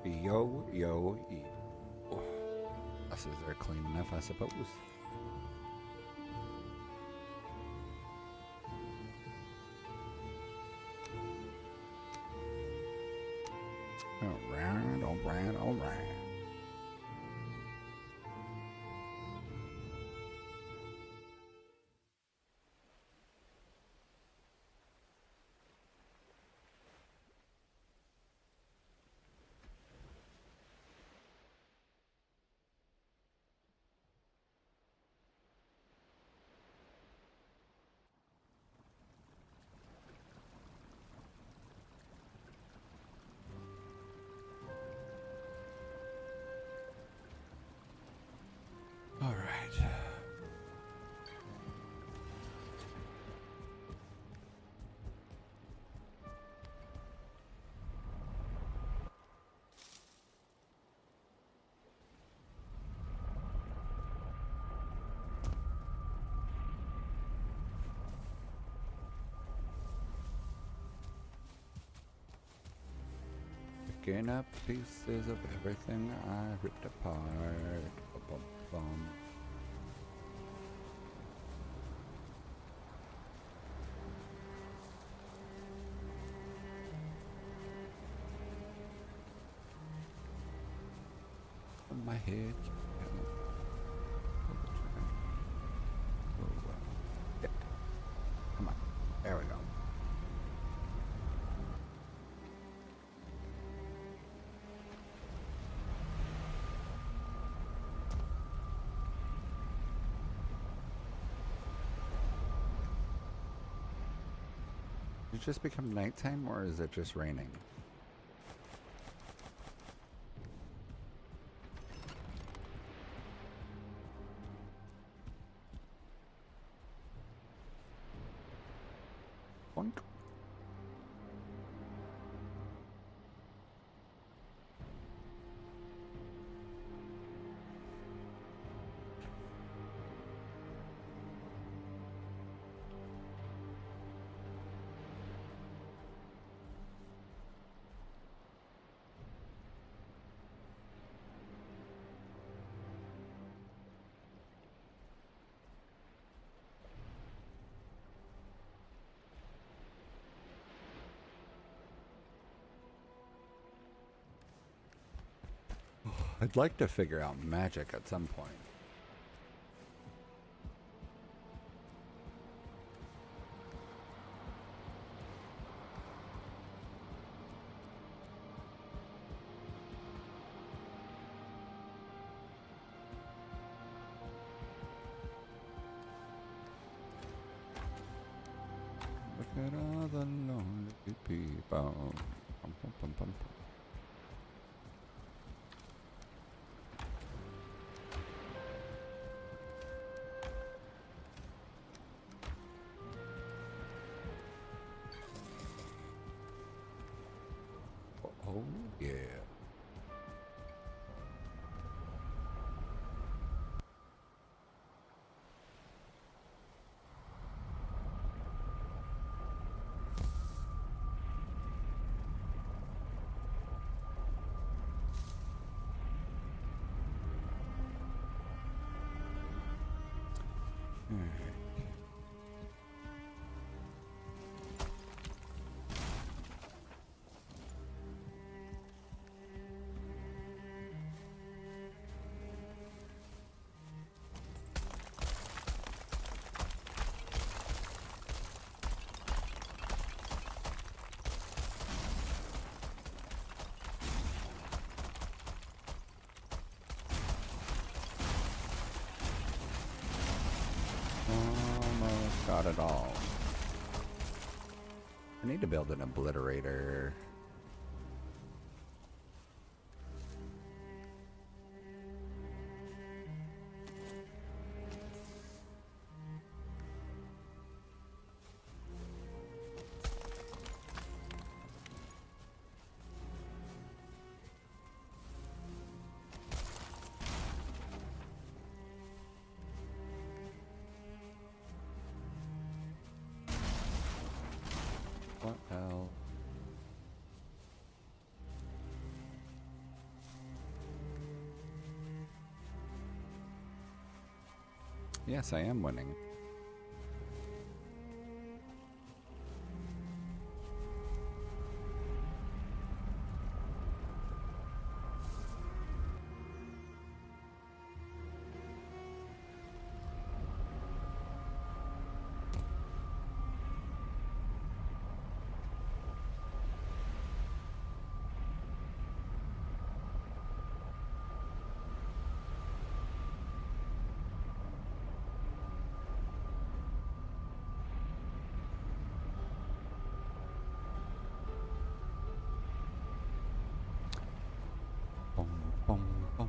Yo, yo, yo. This is there clean enough, I suppose. Alright, alright, alright. Alright. Picking up pieces of everything I ripped apart. Bum. On my head. Yeah. Come on. There we go. Did it just become nighttime or is it just raining? Boink. I'd like to figure out magic at some point. Look at all the lonely people. Pum, pum, pum, pum, pum. Oh, yeah. Almost got it all. I need to build an obliterator. What hell? Yes, I am winning. Boom, boom, boom.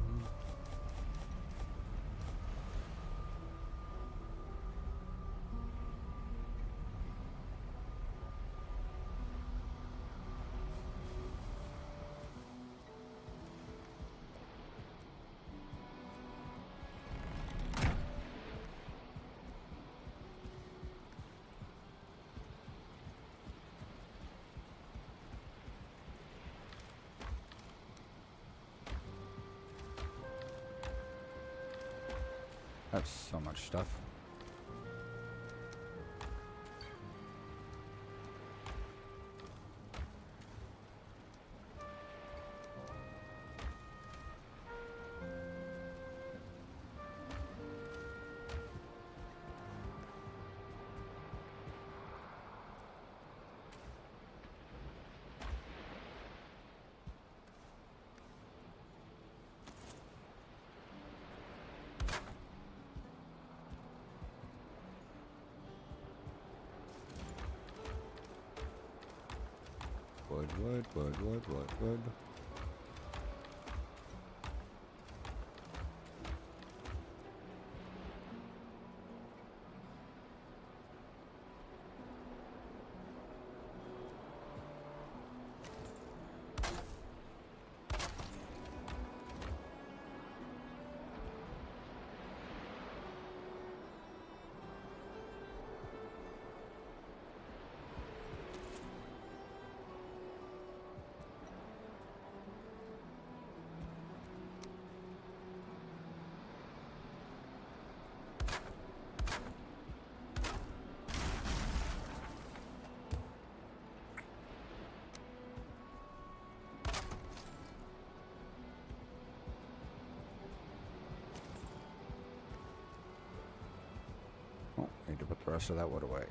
That's so much stuff. Wood. Oh, need to put the rest of that wood away.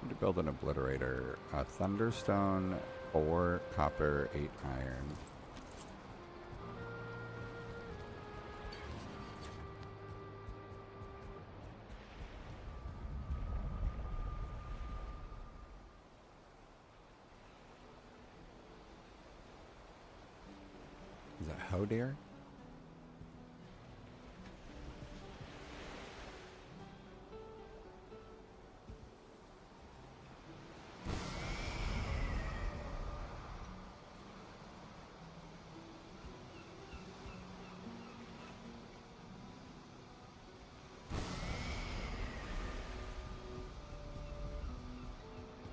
Need to build an obliterator. Thunderstone, 4 copper, 8 iron. Is that hoe deer?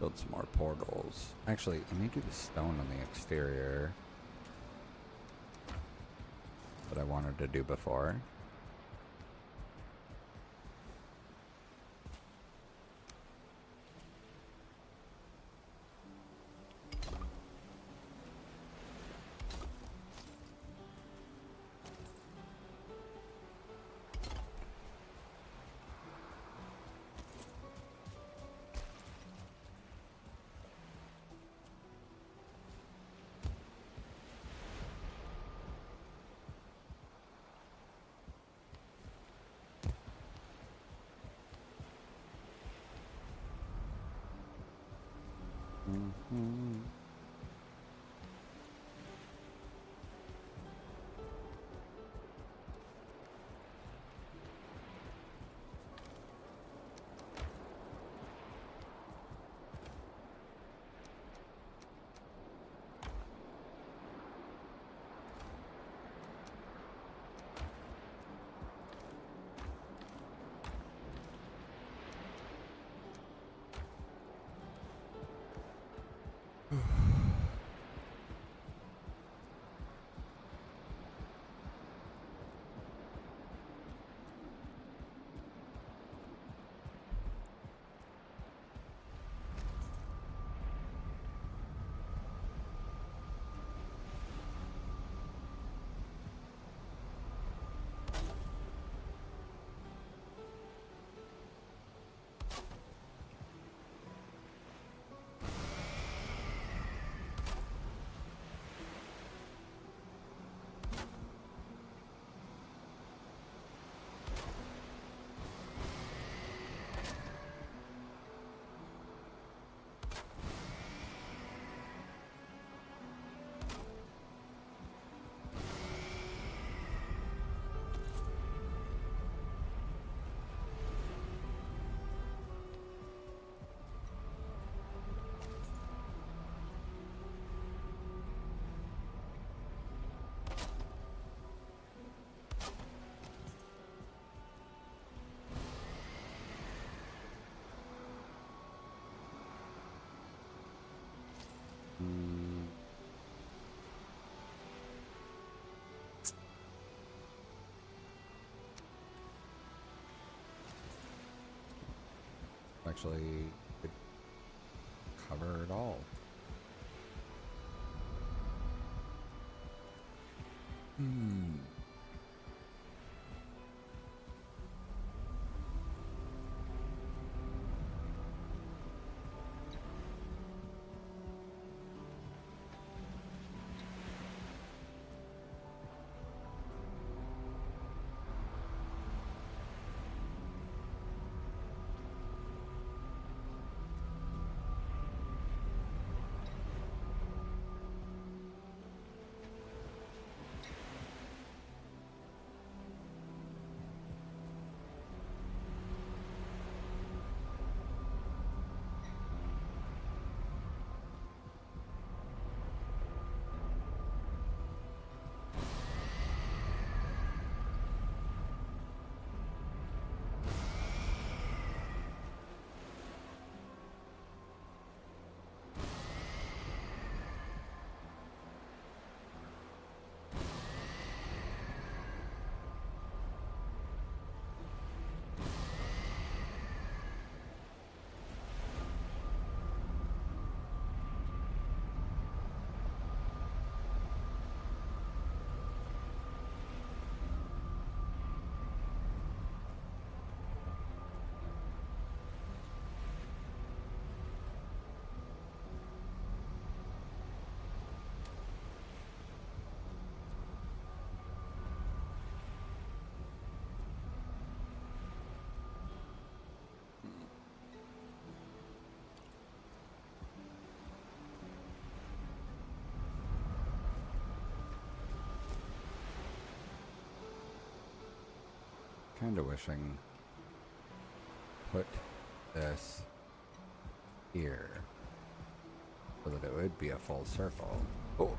Build some more portals. Actually, let me do the stone on the exterior that I wanted to do before. Mm-hmm. actually could cover it all. Hmm. Kind of wishing put this here so that it would be a full circle. Oh.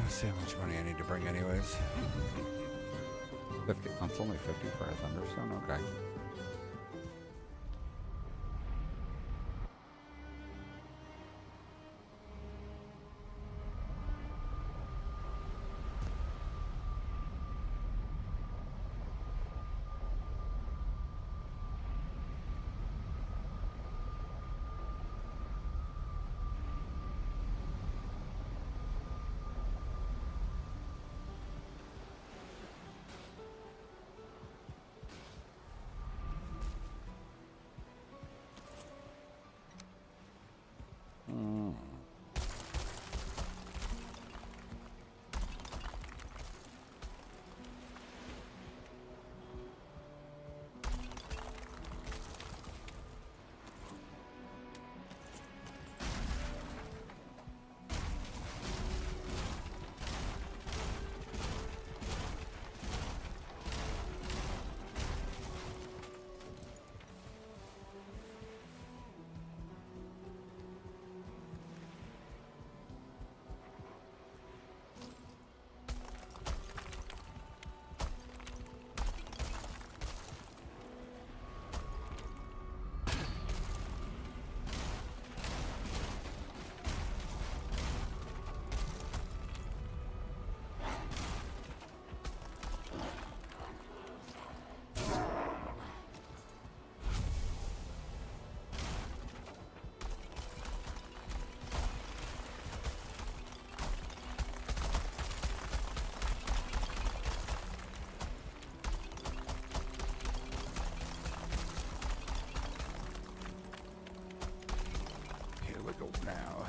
See how much money I need to bring anyways. 50. It's only 50 for a Thunderstone? Okay.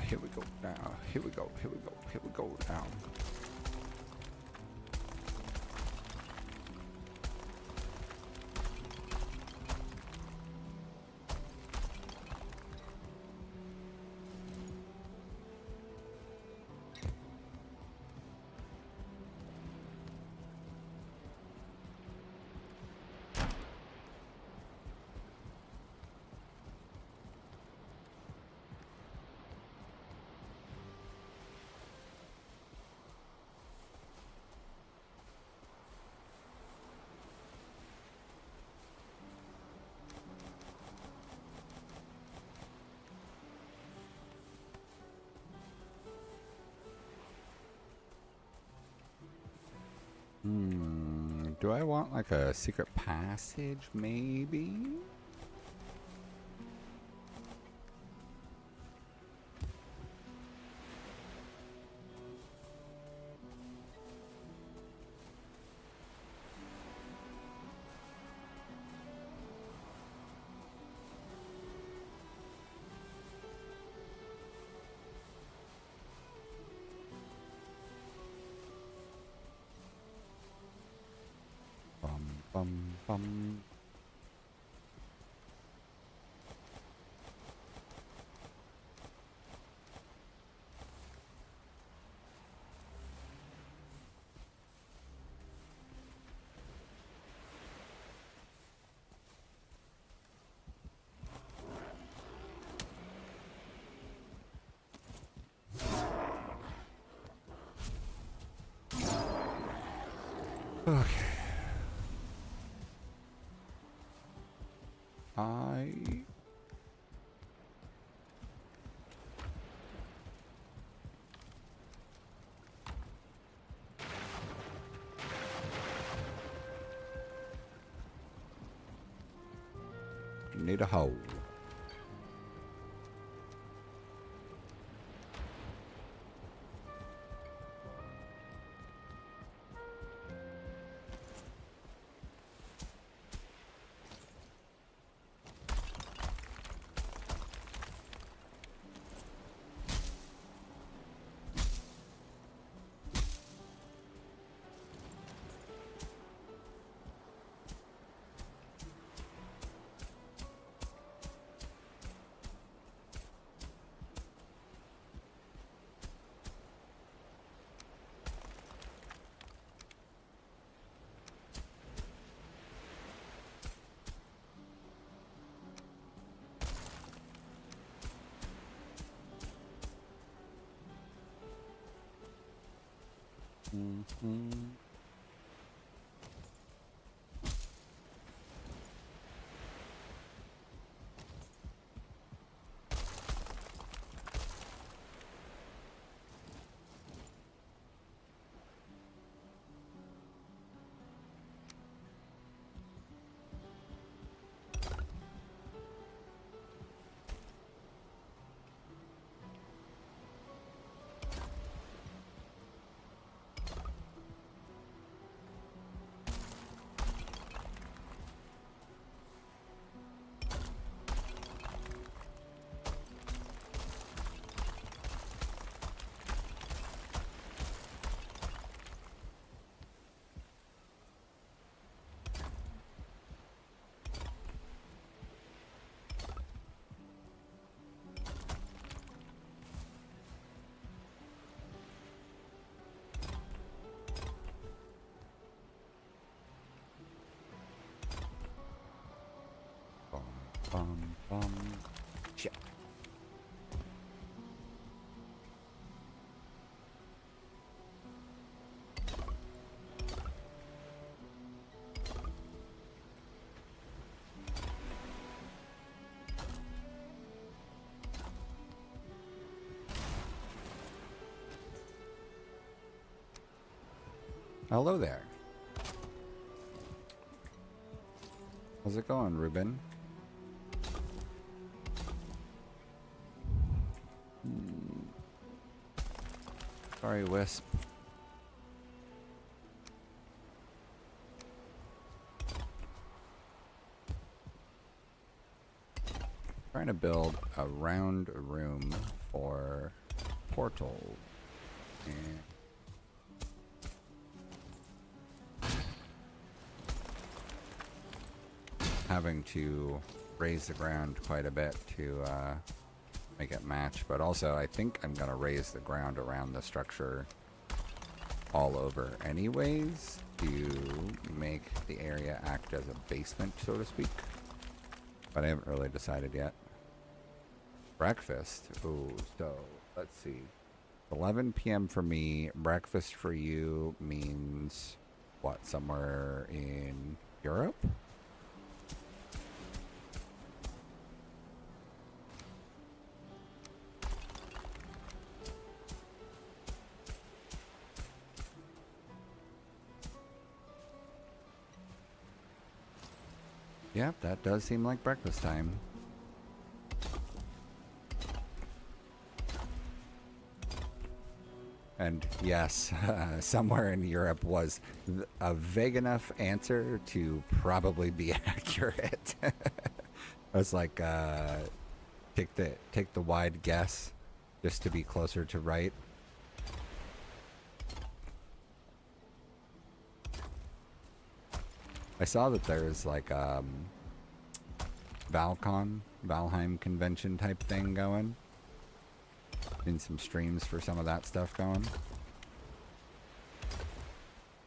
Here we go now. Here we go. Here we go. Here we go now. Do I want like a secret passage, maybe? Bum, bum. Okay. I need a hoe. Mm-hmm. Bum, bum, bum. Shit. Hello there. How's it going, Ruben? Sorry, Wisp. Trying to build a round room for portal. And having to raise the ground quite a bit to make it match, but also I think I'm gonna raise the ground around the structure all over anyways to make the area act as a basement, so to speak. But I haven't really decided yet. Breakfast. Ooh, so let's see. 11 p.m. for me. Breakfast for you means what? Somewhere in Europe? Yep, that does seem like breakfast time. And yes, somewhere in Europe was a vague enough answer to probably be accurate. I was like, take the wide guess, just to be closer to right. I saw that there's like Valheim convention type thing going. Seen some streams for some of that stuff going.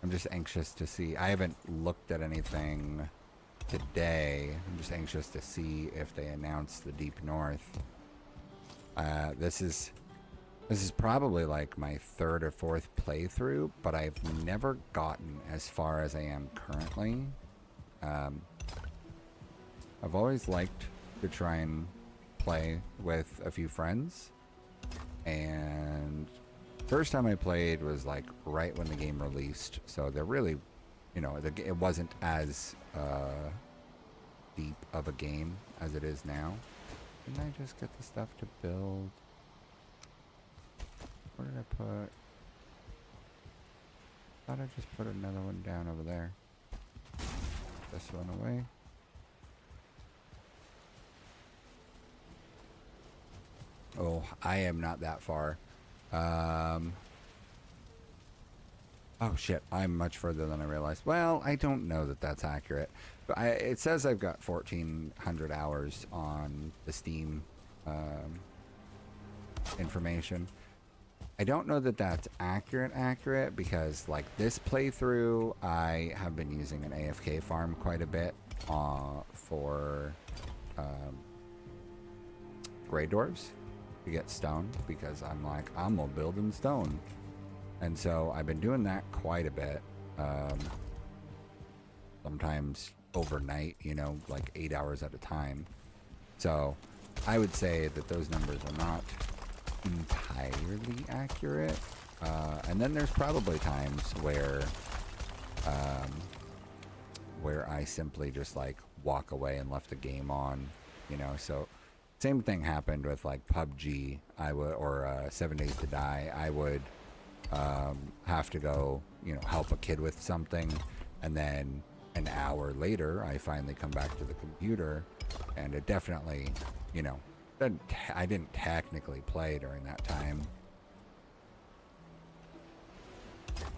I'm just anxious to see. I haven't looked at anything today. I'm just anxious to see if they announce the Deep North. This is probably like my third or fourth playthrough, but I've never gotten as far as I am currently. I've always liked to try and play with a few friends, and first time I played was like right when the game released, so they're really, you know, it wasn't as deep of a game as it is now. Didn't I just get the stuff to build? Where did I put? I thought I just put another one down over there. This one away. Oh, I am not that far. Oh shit, I'm much further than I realized. Well, I don't know that that's accurate. But it says I've got 1,400 hours on the Steam information. I don't know that that's accurate because like this playthrough, I have been using an AFK farm quite a bit for Grey Dwarves to get stone, because I'm like, I'm gonna build in stone. And so I've been doing that quite a bit. Sometimes overnight, you know, like 8 hours at a time. So I would say that those numbers are not entirely accurate. And then there's probably times where I simply just like walk away and left the game on, you know. So same thing happened with like PUBG. Or 7 Days to Die. I would have to go, you know, help a kid with something, and then an hour later I finally come back to the computer, and it definitely, you know, I didn't technically play during that time.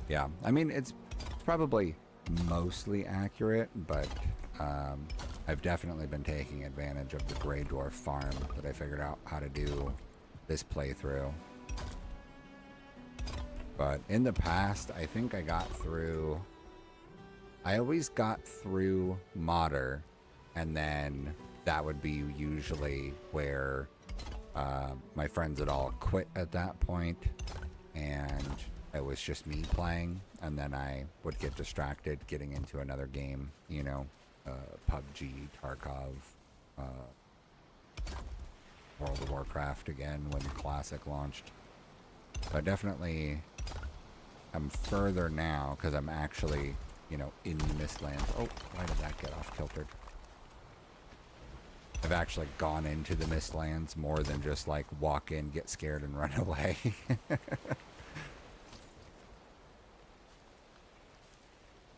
Yeah, I mean, it's probably mostly accurate, but I've definitely been taking advantage of the Grey Dwarf farm that I figured out how to do this playthrough. But in the past, I think I always got through Modder, and then that would be usually where my friends had all quit at that point, and it was just me playing, and then I would get distracted getting into another game, you know, PUBG, Tarkov, World of Warcraft again when Classic launched. But definitely I'm further now because I'm actually, you know, in the Mistlands. Oh, why did that get off kiltered? I've actually gone into the Mistlands more than just like walk in, get scared, and run away.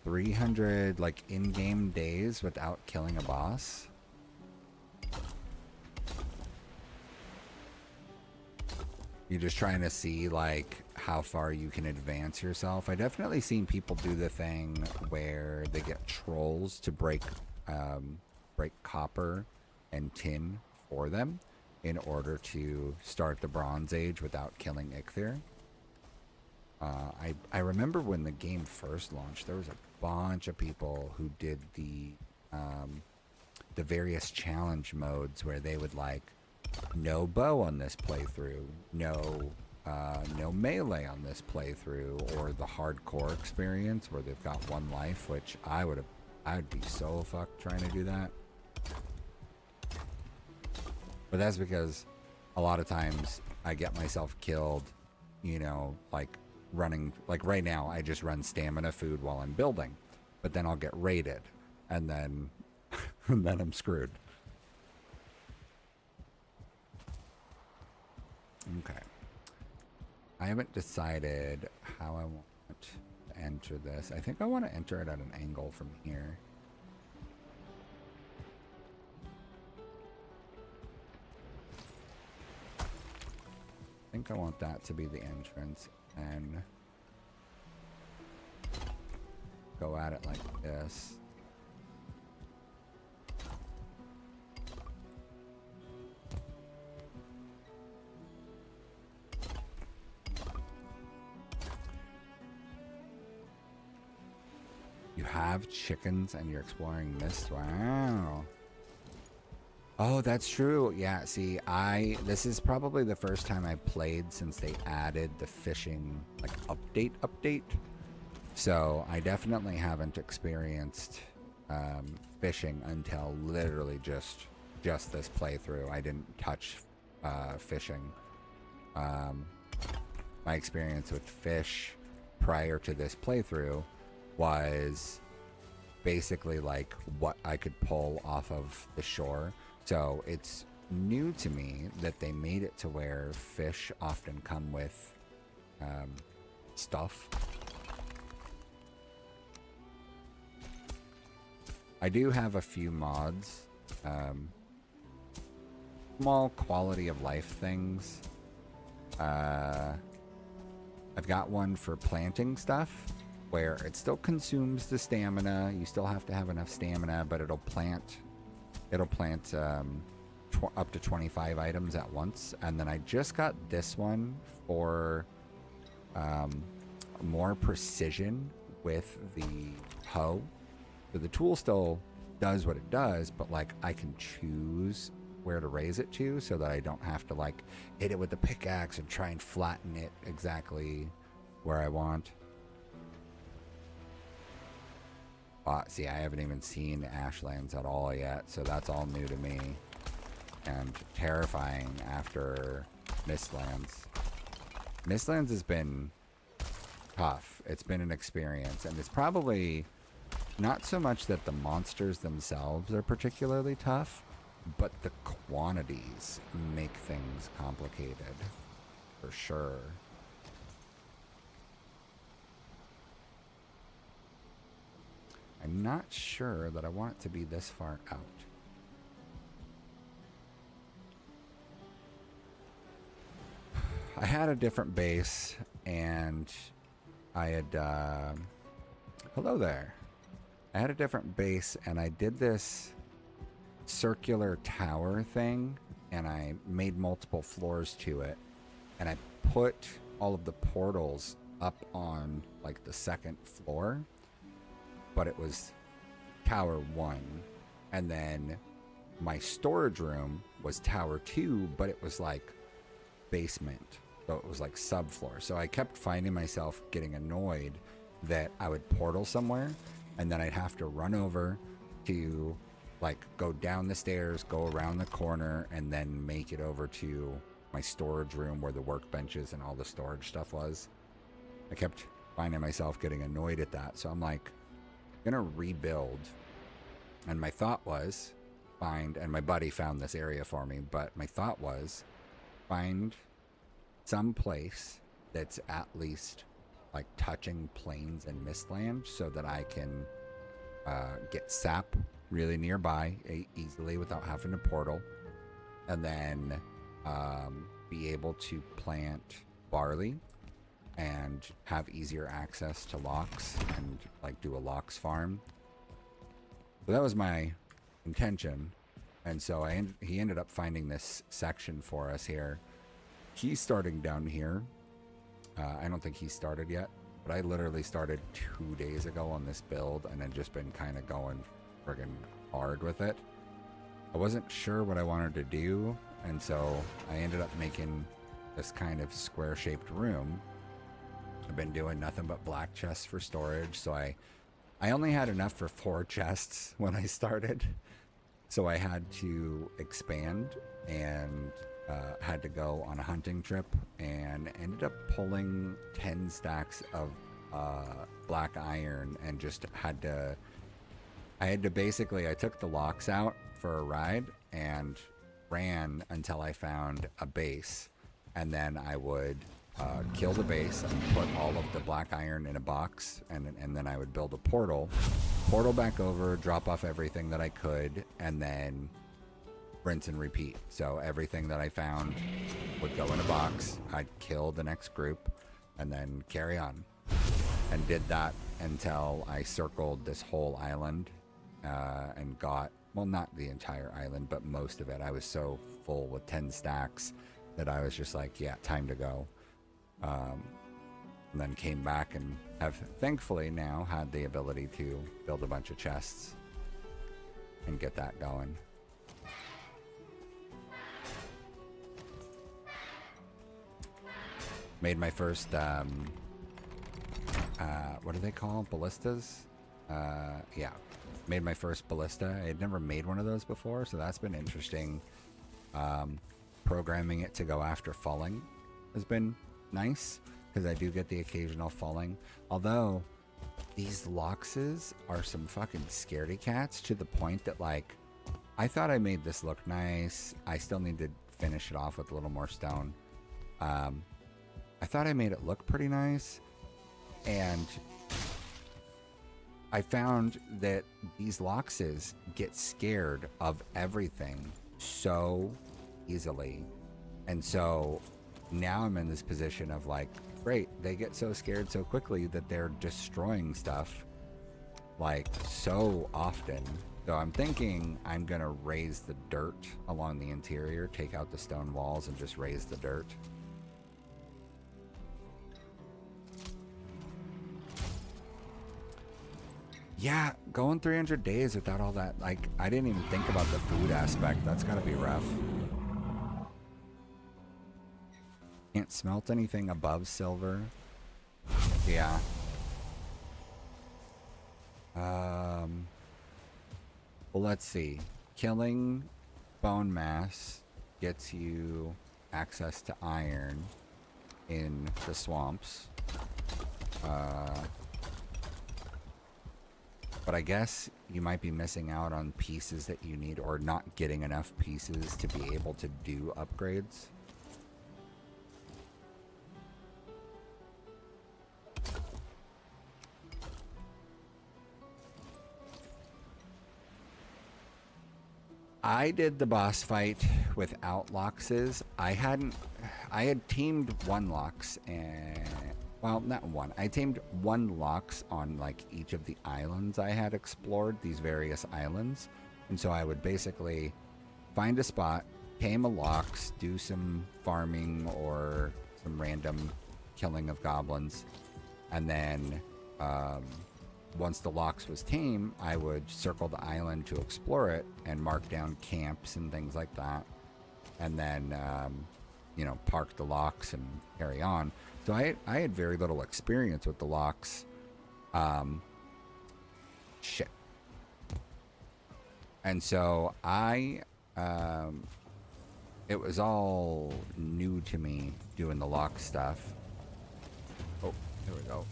300 like in-game days without killing a boss. You're just trying to see like how far you can advance yourself. I definitely seen people do the thing where they get trolls to break copper and tin for them in order to start the Bronze Age without killing Eikthyr. I remember when the game first launched, there was a bunch of people who did the various challenge modes where they would like, no bow on this playthrough, no melee on this playthrough, or the hardcore experience where they've got one life, which I would be so fucked trying to do that. But that's because a lot of times I get myself killed, you know, like running, like right now I just run stamina food while I'm building, but then I'll get raided, and then and then I'm screwed. Okay. I haven't decided how I want to enter this. I think I want to enter it at an angle from here. I think I want that to be the entrance and go at it like this. You have chickens and you're exploring Mist? Wow. Oh, that's true. Yeah, see, this is probably the first time I played since they added the fishing, like, update. So, I definitely haven't experienced fishing until literally just this playthrough. I didn't touch fishing. My experience with fish prior to this playthrough was basically like what I could pull off of the shore. So it's new to me that they made it to where fish often come with stuff. I do have a few mods, small quality of life things. I've got one for planting stuff where it still consumes the stamina. You still have to have enough stamina, but it'll plant up to 25 items at once. And then I just got this one for more precision with the hoe. So the tool still does what it does, but like I can choose where to raise it to so that I don't have to like hit it with the pickaxe and try and flatten it exactly where I want. See, I haven't even seen Ashlands at all yet, so that's all new to me. And terrifying after Mistlands. Mistlands has been tough. It's been an experience, and it's probably not so much that the monsters themselves are particularly tough, but the quantities make things complicated, for sure. I'm not sure that I want it to be this far out. I had a different base, and I had, hello there. I had a different base, and I did this circular tower thing, and I made multiple floors to it, and I put all of the portals up on, like, the second floor, but it was Tower 1, and then my storage room was Tower 2, but it was like basement, so it was like subfloor. So I kept finding myself getting annoyed that I would portal somewhere, and then I'd have to run over to like go down the stairs, go around the corner, and then make it over to my storage room where the workbenches and all the storage stuff was. I kept finding myself getting annoyed at that, so I'm like, gonna rebuild. And my thought was and my buddy found this area for me, but my thought was find some place that's at least like touching plains and Mistland so that I can get sap really nearby easily without having to portal, and then be able to plant barley and have easier access to locks and like do a locks farm. So that was my intention, and so he ended up finding this section for us here. He's starting down here. I don't think he started yet, but I literally started 2 days ago on this build and had just been kind of going friggin' hard with it. I wasn't sure what I wanted to do, and so I ended up making this kind of square-shaped room. I've been doing nothing but black chests for storage, so I only had enough for 4 chests when I started, so I had to expand and had to go on a hunting trip and ended up pulling 10 stacks of black iron and just had I had to basically, I took the locks out for a ride and ran until I found a base. And then I would kill the base and put all of the black iron in a box. And then I would build a portal back over, drop off everything that I could, and then rinse and repeat. So everything that I found would go in a box. I'd kill the next group and then carry on. And did that until I circled this whole island and got, well, not the entire island, but most of it. I was so full with 10 stacks that I was just like, yeah, time to go. And then came back and have thankfully now had the ability to build a bunch of chests and get that going. Made my first, what do they call ballistas? Yeah, made my first ballista. I had never made one of those before, so that's been interesting. Programming it to go after falling has been nice, because I do get the occasional falling. Although, these Loxes are some fucking scaredy cats to the point that, like, I thought I made this look nice. I still need to finish it off with a little more stone. I thought I made it look pretty nice, and I found that these Loxes get scared of everything so easily. And so now I'm in this position of like, great, they get so scared so quickly that they're destroying stuff like so often. So I'm thinking I'm gonna raise the dirt along the interior, take out the stone walls and just raise the dirt. Yeah, going 300 days without all that, like, I didn't even think about the food aspect. That's gotta be rough. Can't smelt anything above silver. Yeah. Well, let's see. Killing bone mass gets you access to iron in the swamps. But I guess you might be missing out on pieces that you need, or not getting enough pieces to be able to do upgrades. I did the boss fight without Loxes. I had teamed one Lox and, well, not one. I tamed one Lox on like each of the islands I had explored, these various islands. And so I would basically find a spot, tame a Lox, do some farming or some random killing of goblins. And then once the Lox was tame, I would circle the island to explore it and mark down camps and things like that. And then, you know, park the Lox and carry on. So I had very little experience with the Lox. Shit. And so it was all new to me doing the Lox stuff. Oh, there we go.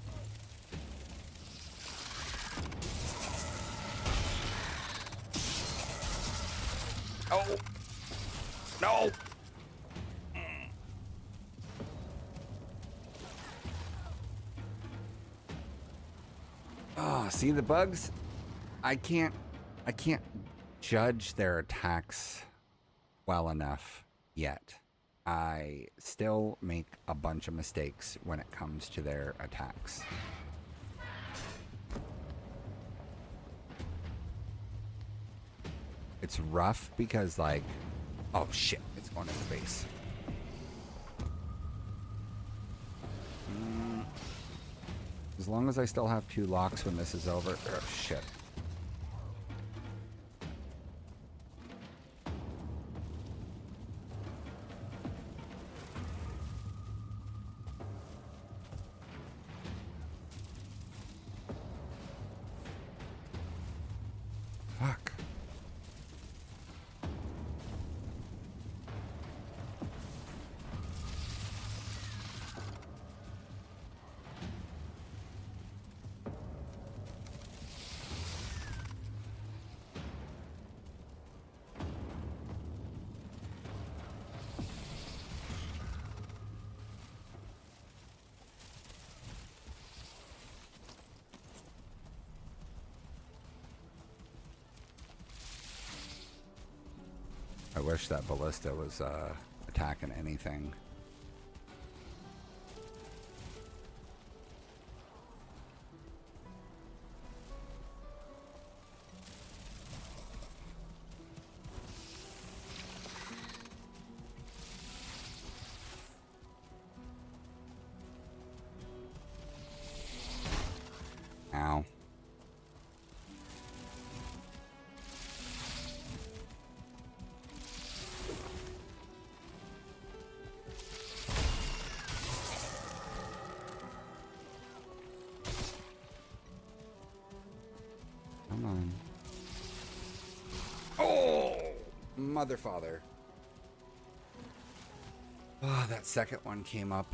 Oh, no. Oh, see the bugs? I can't judge their attacks well enough yet. I still make a bunch of mistakes when it comes to their attacks. It's rough because, like, oh shit, it's going in the base. As long as I still have 2 Lox when this is over. Oh shit. Fuck. wish that ballista was attacking anything. Ow. Come on. Oh, mother father. Oh, that second one came up.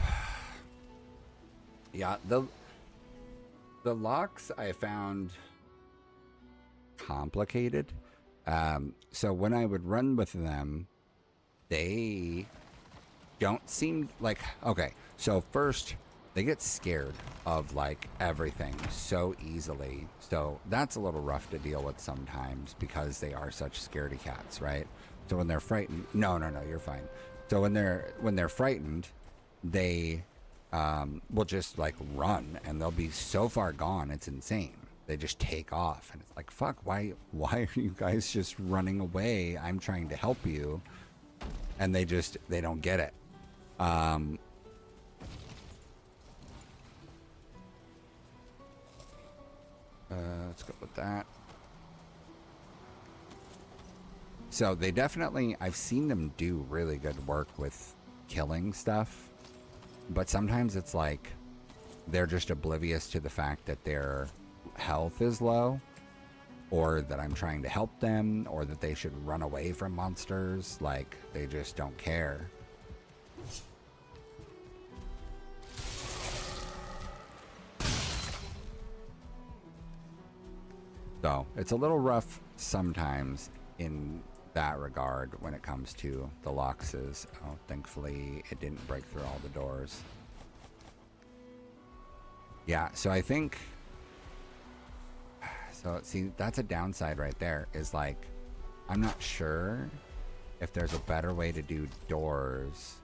Yeah, the locks I found complicated. So when I would run with them, they don't seem like, okay, so first they get scared of like everything so easily. So that's a little rough to deal with sometimes because they are such scaredy cats, right? So when they're frightened, no, you're fine. So when they're frightened, they will just like run and they'll be so far gone, it's insane. They just take off and it's like, fuck, why are you guys just running away? I'm trying to help you. And they don't get it. Let's go with that. So they definitely, I've seen them do really good work with killing stuff, but sometimes it's like they're just oblivious to the fact that their health is low, or that I'm trying to help them, or that they should run away from monsters. Like, they just don't care. So it's a little rough sometimes in that regard when it comes to the Loxes. Oh, thankfully it didn't break through all the doors. Yeah, so I think, so see, that's a downside right there, is like, I'm not sure if there's a better way to do doors,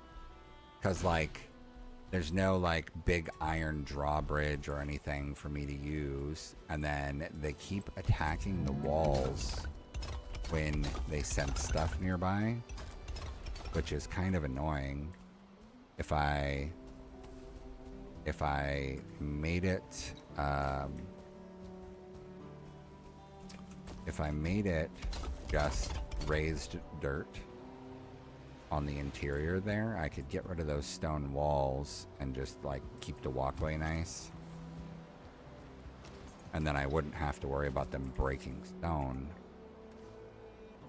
because like there's no like big iron drawbridge or anything for me to use, and then they keep attacking the walls when they sense stuff nearby, which is kind of annoying. If I made it just raised dirt on the interior there, I could get rid of those stone walls and just like keep the walkway nice, and then I wouldn't have to worry about them breaking stone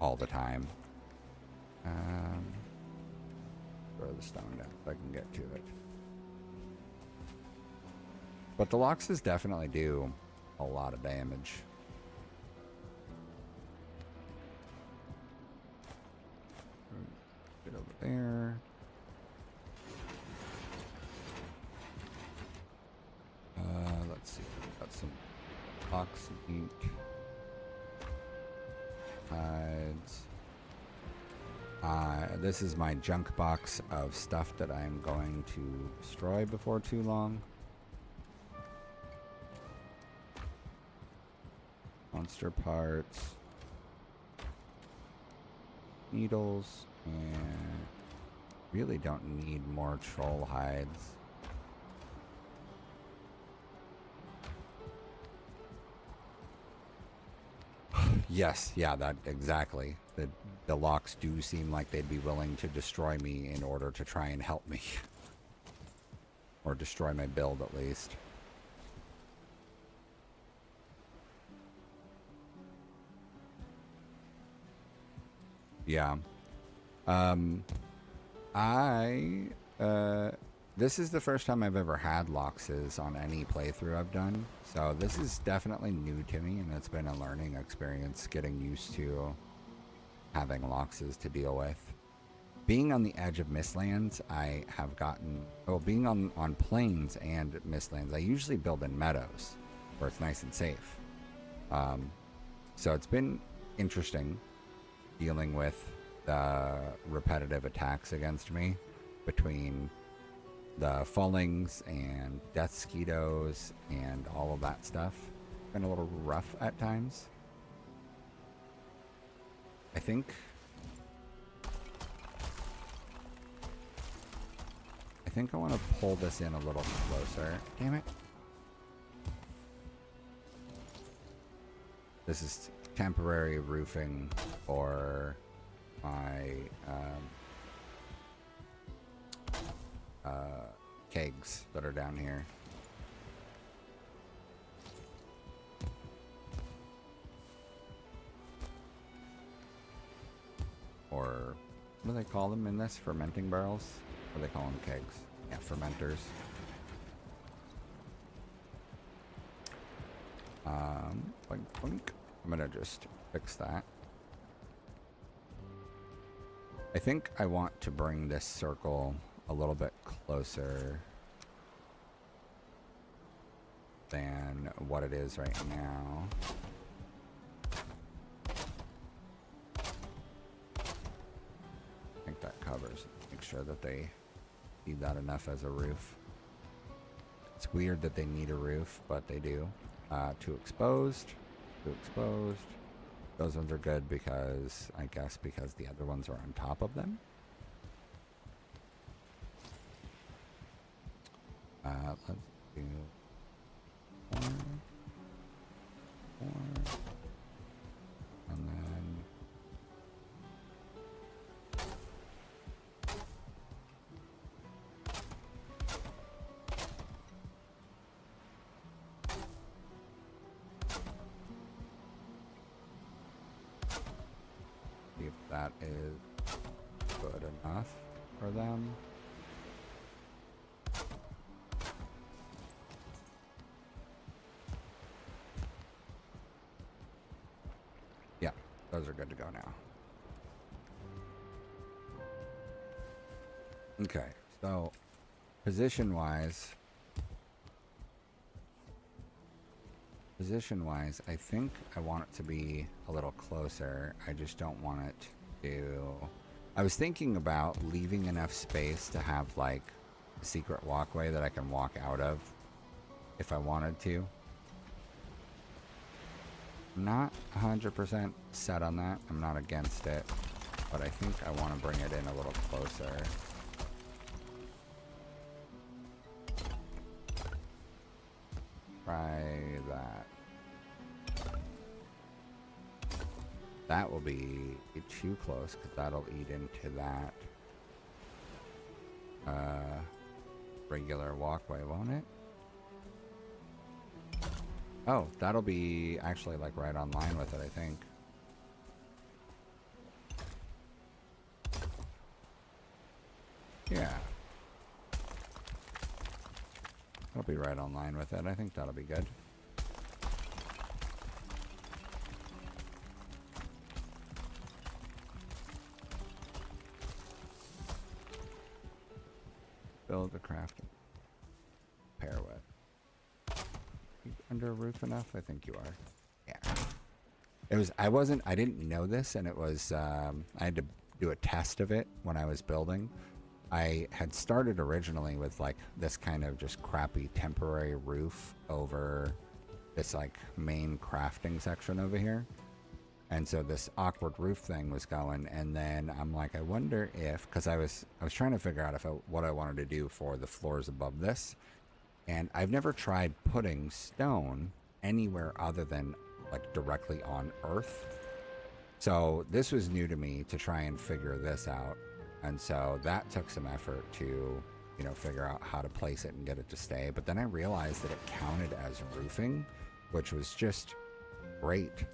all the time. Throw the stone down if I can get to it. But the Loxes definitely do a lot of damage. Get over there. Let's see. Got some ox meat. Hides. This is my junk box of stuff that I'm going to destroy before too long. Monster parts. Needles. And really don't need more troll hides. Yes, yeah, that exactly. The Lox do seem like they'd be willing to destroy me in order to try and help me. Or destroy my build, at least. Yeah. This is the first time I've ever had Loxes on any playthrough I've done, so this is definitely new to me, and it's been a learning experience getting used to having Loxes to deal with. Being on the edge of Mistlands, I have gotten, well, being on plains and Mistlands, I usually build in meadows, where it's nice and safe. So it's been interesting dealing with repetitive attacks against me between the fallings and death skeetos and all of that stuff. Been a little rough at times. I think I want to pull this in a little closer. Damn it. This is temporary roofing for my kegs that are down here. Or what do they call them in this? Fermenting barrels? What do they call them? Kegs. Yeah, fermenters. Boink, boink. I'm gonna just fix that. I think I want to bring this circle a little bit closer than what it is right now. I think that covers. Make sure that they need that enough as a roof. It's weird that they need a roof, but they do. Too exposed. Too exposed. Those ones are good because, I guess, because the other ones are on top of them. Let's do four. And then see if that is good enough for them. Yeah, those are good to go now. Okay, so position-wise, I think I want it to be a little closer. I just don't want it to... I was thinking about leaving enough space to have, like, a secret walkway that I can walk out of if I wanted to. I'm not 100% set on that. I'm not against it, but I think I want to bring it in a little closer. Try that. That will be too close because that'll eat into that regular walkway, won't it? Oh, that'll be actually like right on line with it, I think. Yeah. That'll be right on line with it. I think that'll be good. Build a craft. Pair with. Under a roof enough? I think you are. Yeah. It was, I didn't know this, and it was, I had to do a test of it when I was building. I had started originally with like this kind of just crappy temporary roof over this like main crafting section over here. And so this awkward roof thing was going, and then I'm like, I wonder if, because I was trying to figure out what I wanted to do for the floors above this. And I've never tried putting stone anywhere other than like directly on earth. So this was new to me to try and figure this out. And so that took some effort to, you know, figure out how to place it and get it to stay. But then I realized that it counted as roofing, which was just great.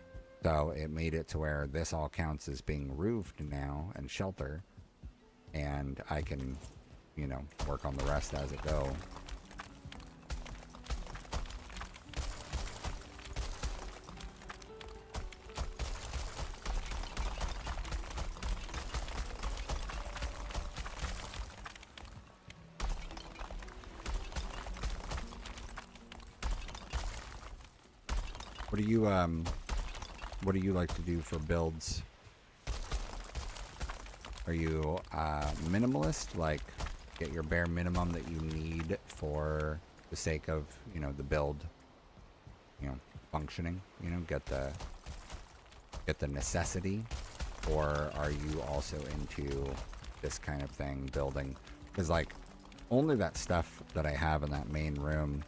So it made it to where this all counts as being roofed now and shelter. And I can, you know, work on the rest as it go. What do you like to do for builds? Are you minimalist? Like, get your bare minimum that you need for the sake of, you know, the build, you know, functioning. You know, get the necessity, or are you also into this kind of thing, building? Because like, only that stuff that I have in that main room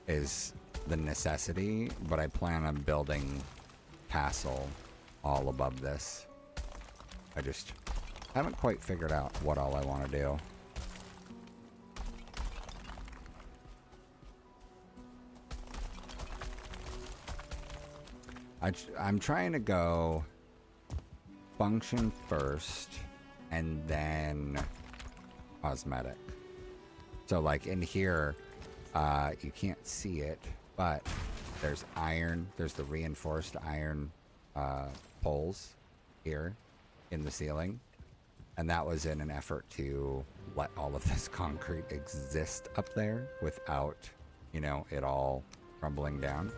is the necessity, but I plan on building castle all above this. I just haven't quite figured out what all I want to do. I'm trying to go function first and then cosmetic. So like in here, you can't see it, but there's iron. There's the reinforced iron poles here in the ceiling. And that was in an effort to let all of this concrete exist up there without, you know, it all crumbling down.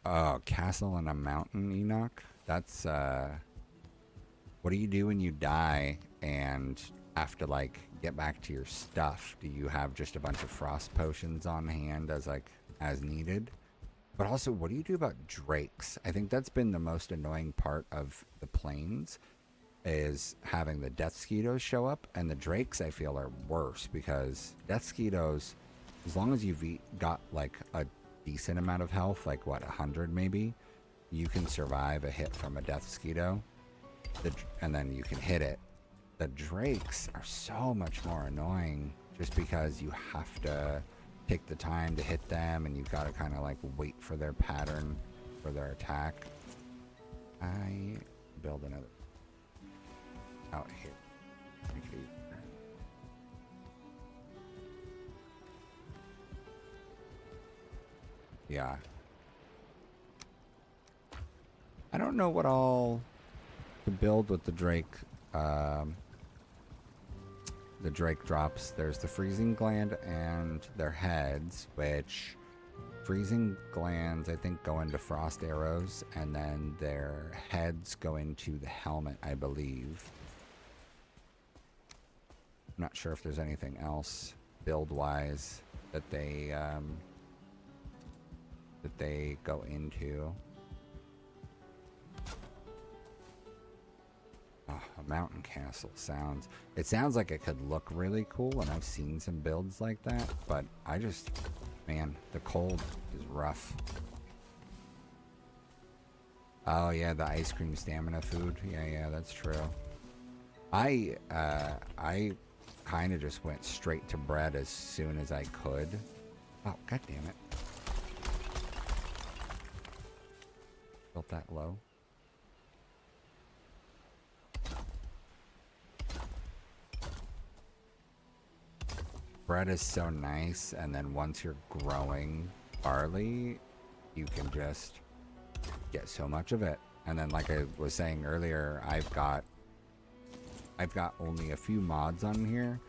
Oh, castle on a mountain, Enoch? That's, what do you do when you die and have to, like, get back to your stuff? Do you have just a bunch of frost potions on hand as, like, as needed? But also, what do you do about drakes? I think that's been the most annoying part of the plains, is having the death skeetos show up, and the drakes I feel are worse, because death skeetos, as long as you've got like a decent amount of health, like what, 100 maybe, you can survive a hit from a death skeeto, and then you can hit it. The drakes are so much more annoying, just because you have to take the time to hit them, and you've got to kind of like wait for their pattern for their attack. I build another out here. Okay. Yeah. I don't know what all to build with the Drake. The Drake drops. There's the freezing gland and their heads, which freezing glands I think go into frost arrows, and then their heads go into the helmet, I believe. I'm not sure if there's anything else build-wise that they go into. Oh, a mountain castle sounds... It sounds like it could look really cool, and I've seen some builds like that, but I just... Man, the cold is rough. Oh yeah, the ice cream stamina food. Yeah, that's true. I kind of just went straight to bread as soon as I could. Oh, god damn it. Built that low. Bread is so nice, and then once you're growing barley, you can just get so much of it. And then, like I was saying earlier, I've got only a few mods on here,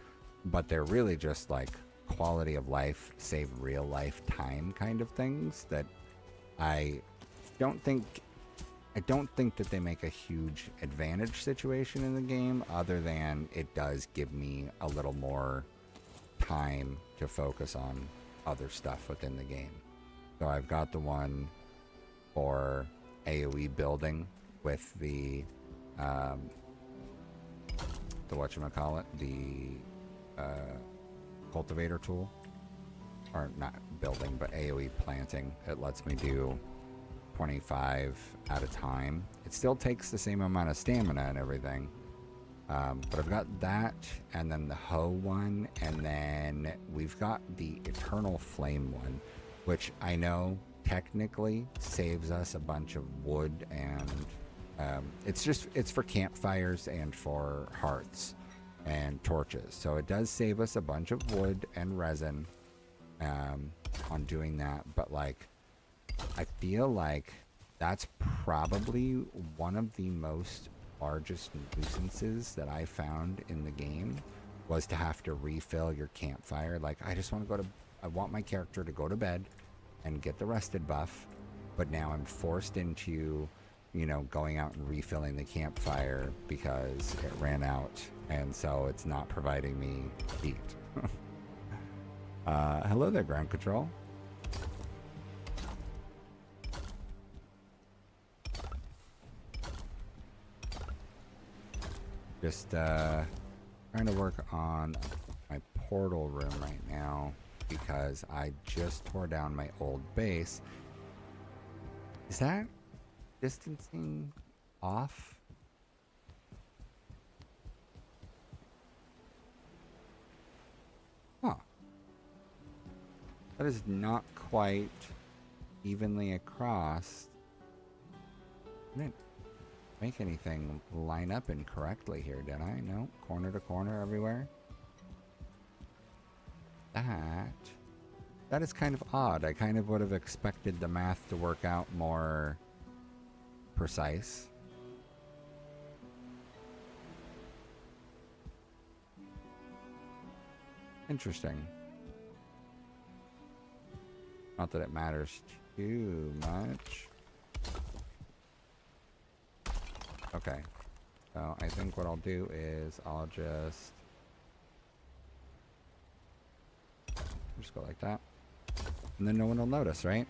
but they're really just like quality of life, save real life time kind of things that I don't think that they make a huge advantage situation in the game, other than it does give me a little more time to focus on other stuff within the game. So I've got the one for AoE building with the whatchamacallit, the cultivator tool, or not building, but AoE planting. It lets me do 25 at a time. It still takes the same amount of stamina and everything, but I've got that, and then the hoe one, and then we've got the eternal flame one, which I know technically saves us a bunch of wood, and it's for campfires and for hearts and torches, so it does save us a bunch of wood and resin on doing that. But like, I feel like that's probably one of the most largest nuisances that I found in the game, was to have to refill your campfire. Like, I just want to I want my character to go to bed and get the rested buff, but now I'm forced into, you know, going out and refilling the campfire because it ran out, and so it's not providing me heat. Hello there, ground control. Just trying to work on my portal room right now because I just tore down my old base. Is that distancing off? Huh. That is not quite evenly across. I didn't make anything line up incorrectly here, did I? No, corner to corner everywhere. That is kind of odd. I kind of would have expected the math to work out more precise. Interesting. Not that it matters too much. Okay. So I think what I'll do is I'll just go like that. And then no one will notice, right?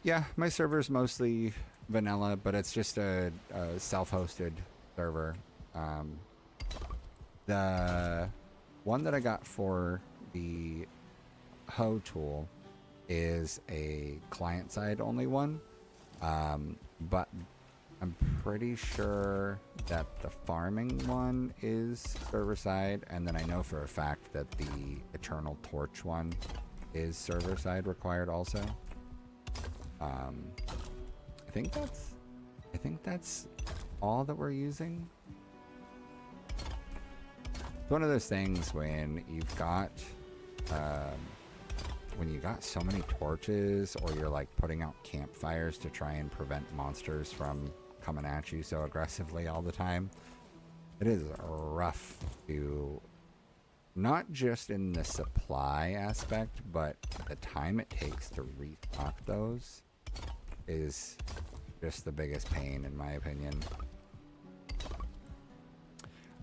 Yeah, my server's mostly vanilla, but it's just a self-hosted server. The one that I got for the Hoe tool is a client-side only one, but I'm pretty sure that the farming one is server-side, and then I know for a fact that the Eternal Torch one is server-side required also. I think that's all that we're using. It's one of those things when you've got so many torches, or you're like putting out campfires to try and prevent monsters from coming at you so aggressively all the time. It is rough to, not just in the supply aspect, but the time it takes to restock those is just the biggest pain, in my opinion.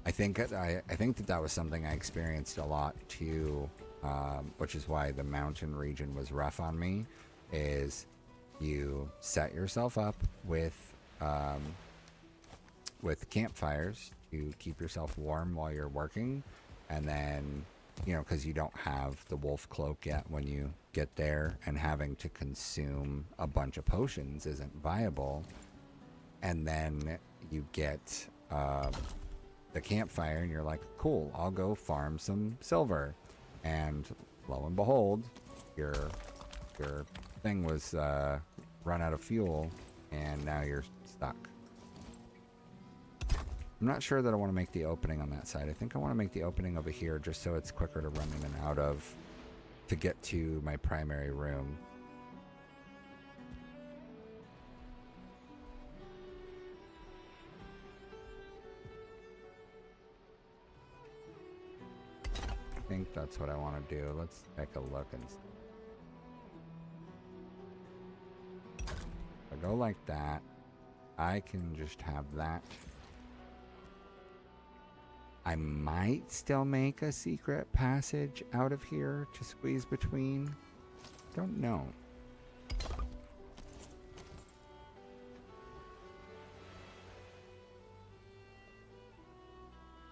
I think that was something I experienced a lot too, which is why the mountain region was rough on me. Is you set yourself up with campfires to keep yourself warm while you're working, and then, you know, because you don't have the wolf cloak yet when you get there, and having to consume a bunch of potions isn't viable. And then you get the campfire, and you're like, cool, I'll go farm some silver, and lo and behold, your thing was run out of fuel, and now you're stuck. I'm not sure that I want to make the opening on that side. I think I want to make the opening over here just so it's quicker to run in and out of to get to my primary room. I think that's what I want to do. Let's take a look and see. If I go like that, I can just have that. I might still make a secret passage out of here to squeeze between. Don't know.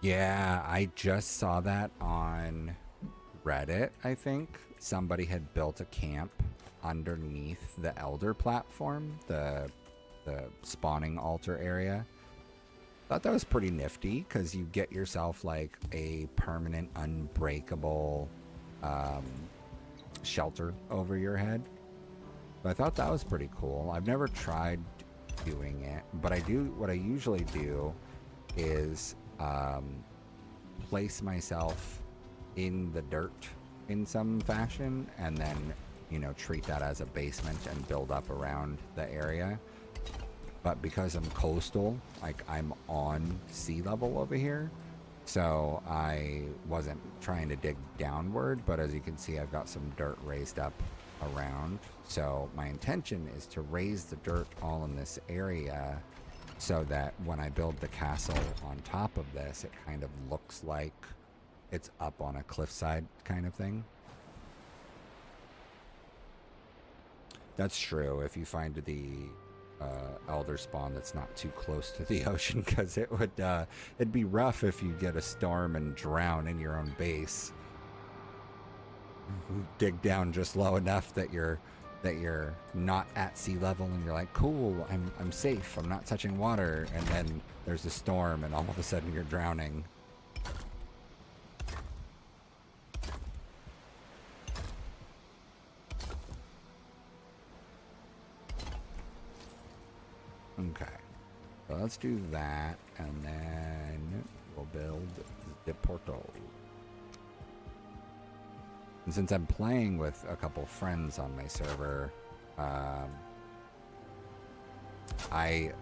Yeah, I just saw that on Reddit, I think. Somebody had built a camp underneath the Elder platform, the spawning altar area. Thought that was pretty nifty, because you get yourself like a permanent unbreakable shelter over your head. So I thought that was pretty cool. I've never tried doing it, but what I usually do is place myself in the dirt in some fashion, and then, you know, treat that as a basement and build up around the area. But because I'm coastal, like I'm on sea level over here, So I wasn't trying to dig downward, but as you can see, I've got some dirt raised up around. So my intention is to raise the dirt all in this area so that when I build the castle on top of this, it kind of looks like it's up on a cliffside kind of thing. That's true if you find the elder spawn that's not too close to the ocean, because it'd be rough if you get a storm and drown in your own base. Dig down just low enough that you're not at sea level and you're like, cool, I'm safe, I'm not touching water, and then there's a storm and all of a sudden you're drowning. Okay, so let's do that, and then we'll build the portal. And since I'm playing with a couple friends on my server, I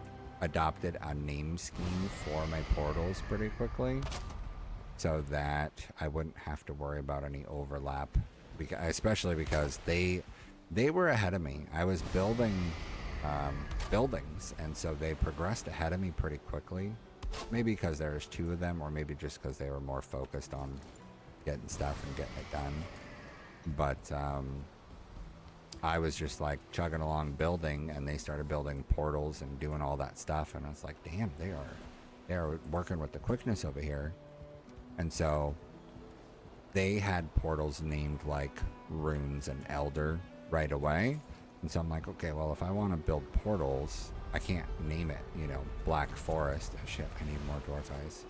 adopted a name scheme for my portals pretty quickly, so that I wouldn't have to worry about any overlap, especially because they were ahead of me. I was building buildings, and so they progressed ahead of me pretty quickly. Maybe because there's two of them, or maybe just because they were more focused on getting stuff and getting it done. But I was just like chugging along building, and they started building portals and doing all that stuff, and I was like, damn, they are working with the quickness over here. And so they had portals named like runes and elder right away. And so I'm like, okay, well, if I want to build portals, I can't name it, you know, Black Forest. Oh, shit, I need more dwarf eyes.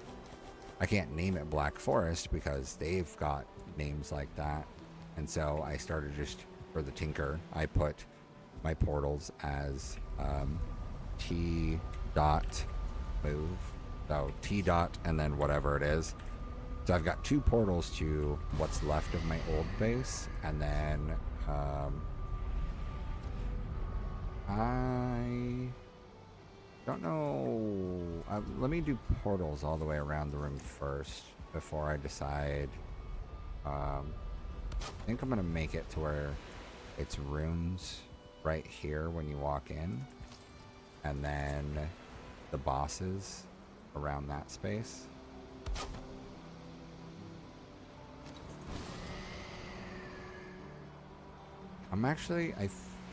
I can't name it Black Forest because they've got names like that. And so I started just, for the tinker, I put my portals as T dot move. So T dot and then whatever it is. So I've got two portals to what's left of my old base, and then I don't know. Let me do portals all the way around the room first before I decide. I think I'm going to make it to where it's rooms right here when you walk in, and then the bosses around that space. I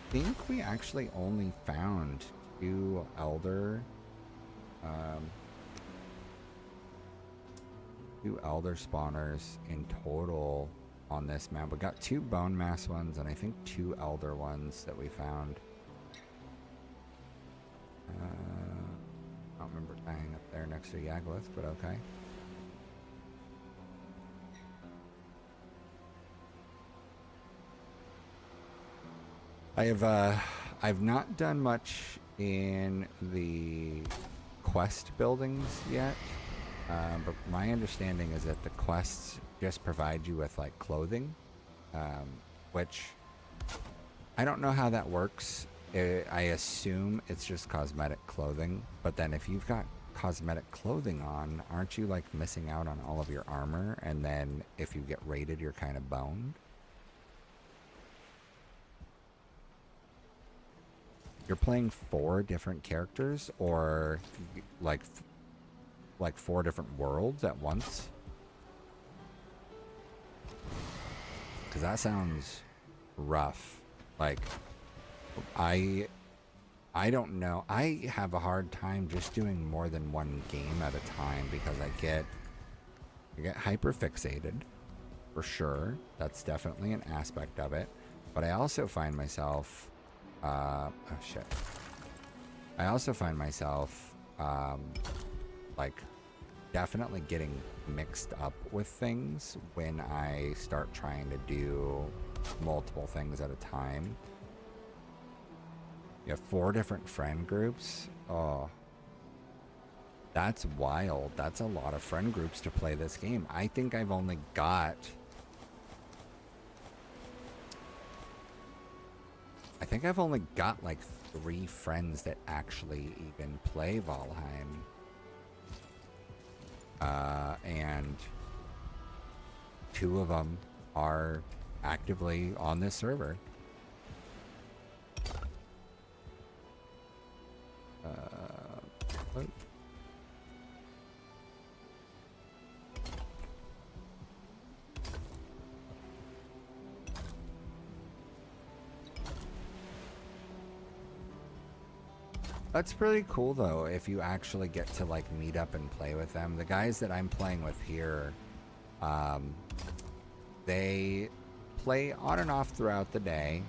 think we actually only found two elder spawners in total on this map. We got two bone mass ones and I think two elder ones that we found. I don't remember dying up there next to Yagluth, but okay. I've not done much in the quest buildings yet, but my understanding is that the quests just provide you with like clothing, which I don't know how that works. I assume it's just cosmetic clothing, but then if you've got cosmetic clothing on, aren't you like missing out on all of your armor? And then if you get raided, you're kind of boned. You're playing 4 different characters, or like 4 different worlds at once? Because that sounds rough. Like, I don't know. I have a hard time just doing more than one game at a time because I get hyper fixated, for sure. That's definitely an aspect of it. But I also find myself oh shit. I also find myself like definitely getting mixed up with things when I start trying to do multiple things at a time. You have 4 different friend groups. Oh, that's wild. That's a lot of friend groups to play this game. I think I've only got like 3 friends that actually even play Valheim. and 2 of them are actively on this server. Oh. That's pretty cool though, if you actually get to like meet up and play with them. The guys that I'm playing with here, they play on and off throughout the day,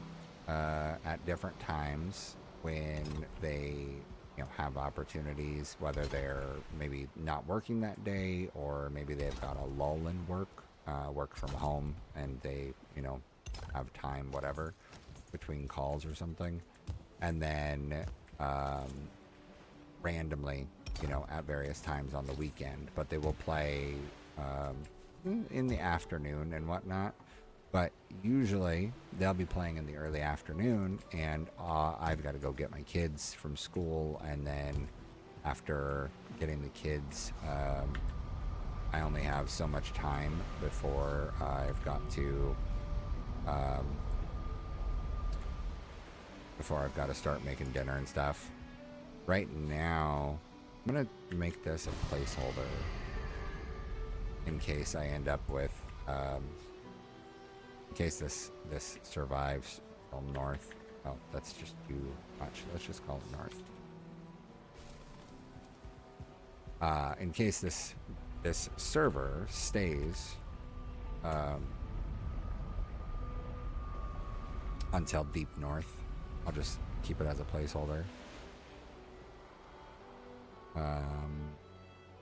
at different times when they, you know, have opportunities, whether they're maybe not working that day or maybe they've got a lull in work from home, and they, you know, have time, whatever, between calls or something. And then randomly, you know, at various times on the weekend, but they will play in the afternoon and whatnot. But usually they'll be playing in the early afternoon, and I've got to go get my kids from school, and then after getting the kids, I only have so much time before I've got to start making dinner and stuff. Right now, I'm gonna make this a placeholder in case I end up with, in case this survives till north. Oh, that's just too much. Let's just call it north. In case this server stays until deep north, I'll just keep it as a placeholder.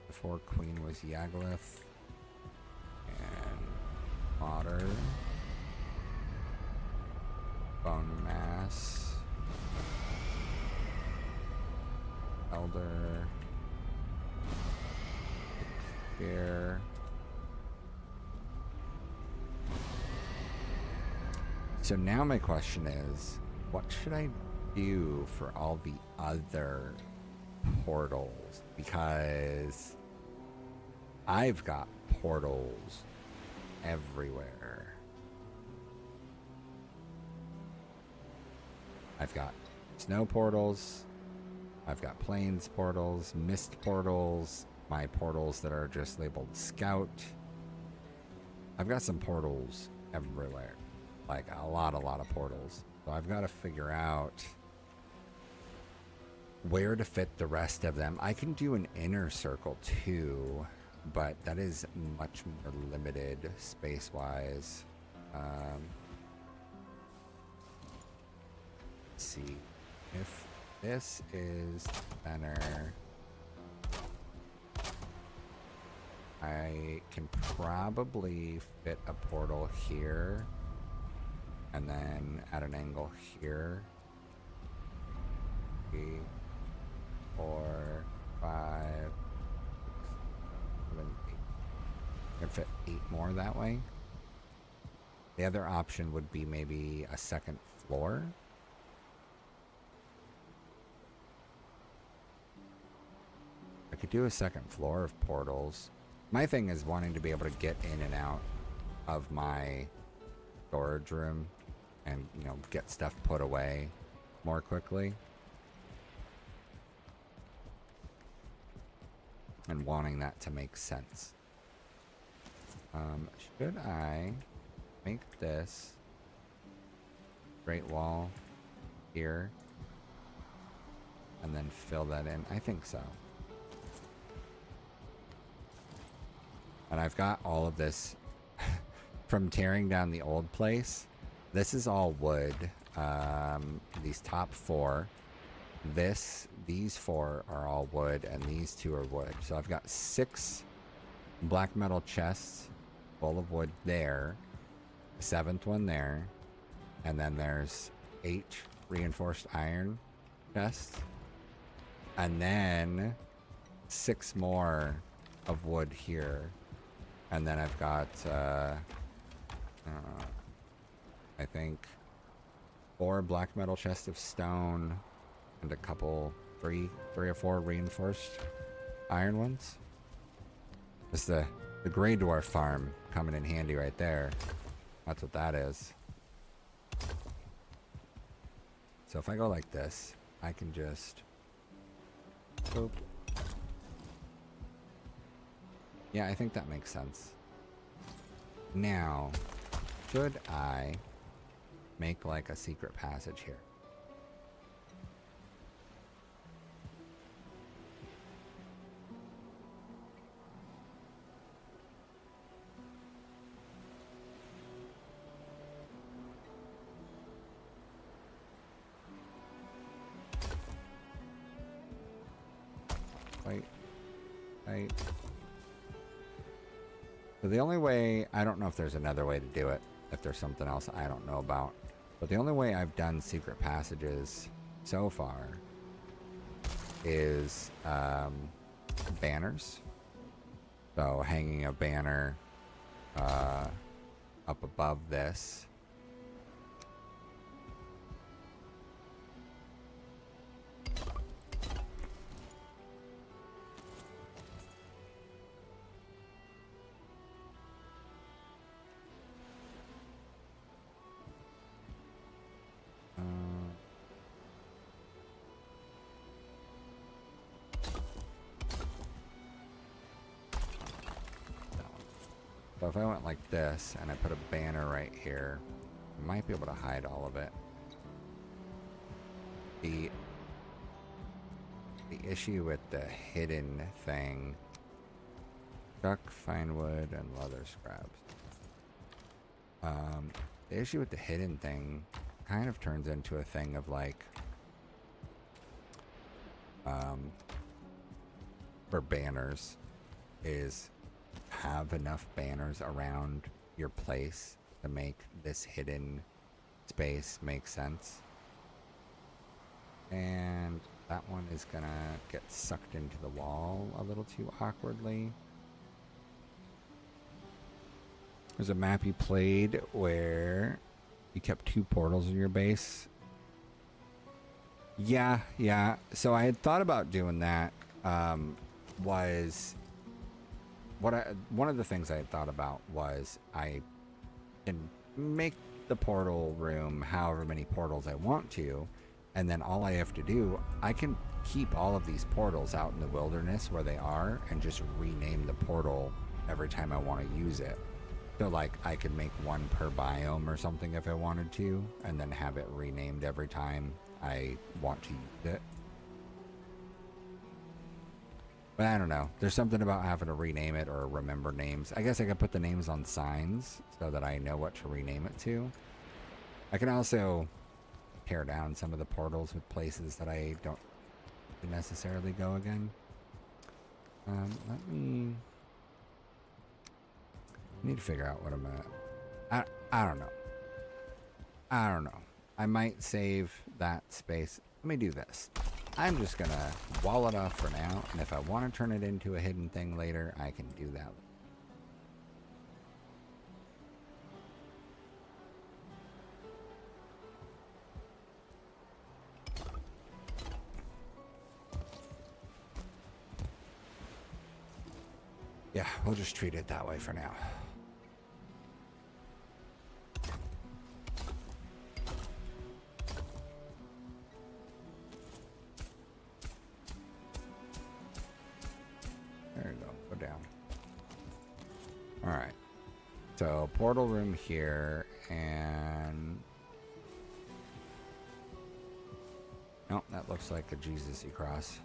Before Queen was Yagluth and Otter, Bone Mass, Elder, here. So now my question is, what should I do for all the other portals? Because I've got portals everywhere. I've got snow portals, I've got plains portals, mist portals, my portals that are just labeled scout. I've got some portals everywhere, like a lot of portals. So I've got to figure out where to fit the rest of them. I can do an inner circle too, but that is much more limited space wise. Let's see if this is center. I can probably fit a portal here and then at an angle here. 3, 4, 5, 6, 7, 8. I can fit 8 more that way. The other option would be maybe a second floor. I could do a second floor of portals. My thing is wanting to be able to get in and out of my storage room and, you know, get stuff put away more quickly. And wanting that to make sense. Should I make this Great Wall here and then fill that in? I think so. And I've got all of this from tearing down the old place. This is all wood. These top 4. These 4 are all wood, and these 2 are wood. So I've got 6 black metal chests full of wood there, a 7th one there, and then there's 8 reinforced iron chests, and then 6 more of wood here. And then I've got, I think 4 black metal chests of stone and a couple, 3 or 4 reinforced iron ones. It's the Grey Dwarf farm coming in handy right there. That's what that is. So if I go like this, I can just... Boop. Yeah, I think that makes sense. Now, should I make like a secret passage here? Right. So the only way, I don't know if there's another way to do it, if there's something else I don't know about, but the only way I've done secret passages so far is banners. So hanging a banner up above this. So if I went like this and I put a banner right here, I might be able to hide all of it. The issue with the hidden thing, chuck, fine wood, and leather scraps. The issue with the hidden thing kind of turns into a thing of like, for banners, is have enough banners around your place to make this hidden space make sense. And that one is gonna get sucked into the wall a little too awkwardly. There's a map you played where you kept 2 portals in your base. Yeah. So I had thought about doing that. One of the things I had thought about was I can make the portal room however many portals I want to, and then all I have to do, I can keep all of these portals out in the wilderness where they are and just rename the portal every time I want to use it. So like I could make one per biome or something if I wanted to, and then have it renamed every time I want to use it. But I don't know. There's something about having to rename it or remember names. I guess I could put the names on signs so that I know what to rename it to. I can also tear down some of the portals with places that I don't necessarily go again. I need to figure out what I'm gonna... I don't know. I might save that space. Let me do this. I'm just gonna wall it off for now, and if I want to turn it into a hidden thing later, I can do that. Yeah, we'll just treat it that way for now. There you go. Go down. Alright. So, portal room here, and... Nope, that looks like a Jesus-y cross.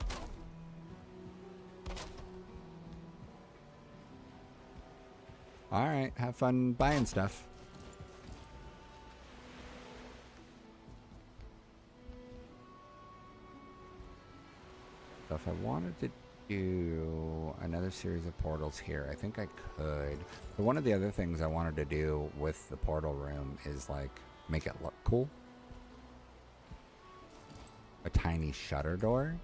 Alright, have fun buying stuff. So if I wanted to do another series of portals here, I think I could. But one of the other things I wanted to do with the portal room is like make it look cool. A tiny shutter door.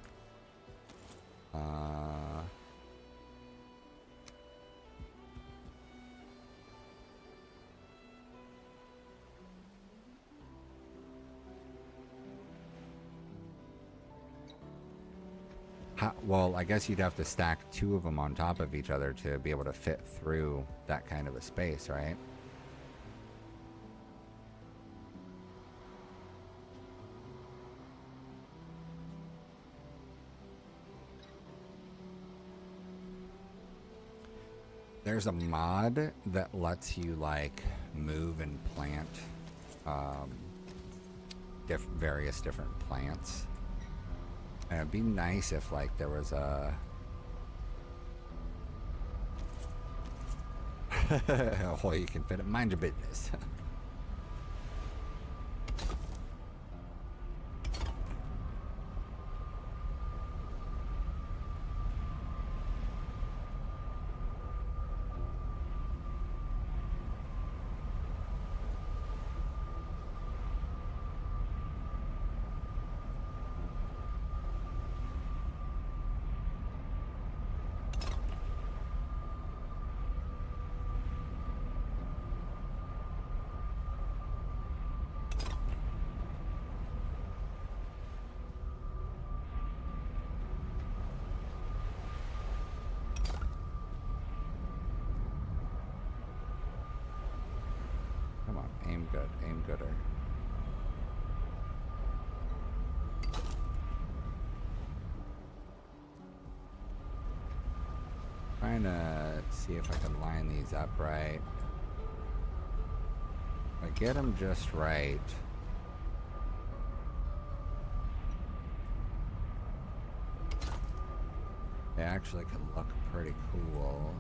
Well, I guess you'd have to stack two of them on top of each other to be able to fit through that kind of a space, right? There's a mod that lets you like move and plant um, various different plants. And it'd be nice if like there was a hole you can fit it. Mind your business. Come on, aim good, aim gooder. Trying to see if I can line these up right. If I get them just right. They actually can look pretty cool.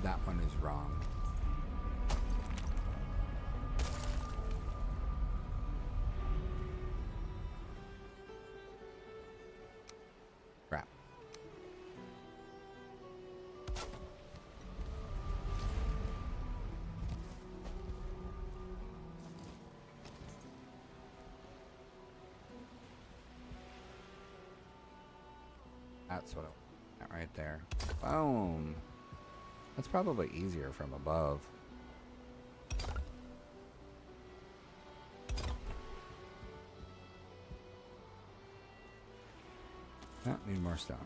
That one is wrong. Crap. That's what I want right there. Boom. That's probably easier from above. Oh, need more stone.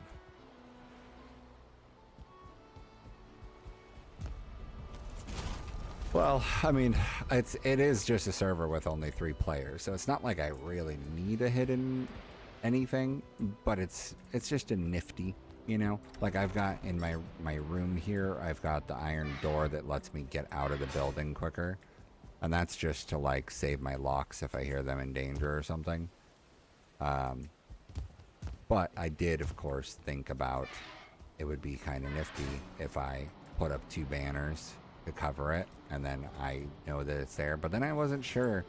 Well, I mean, it is just a server with only 3 players, so it's not like I really need a hidden anything, but it's just a nifty. You know, like I've got in my room here, I've got the iron door that lets me get out of the building quicker. And that's just to like save my locks if I hear them in danger or something. But I did, of course, think about it would be kind of nifty if I put up 2 banners to cover it. And then I know that it's there. But then I wasn't sure,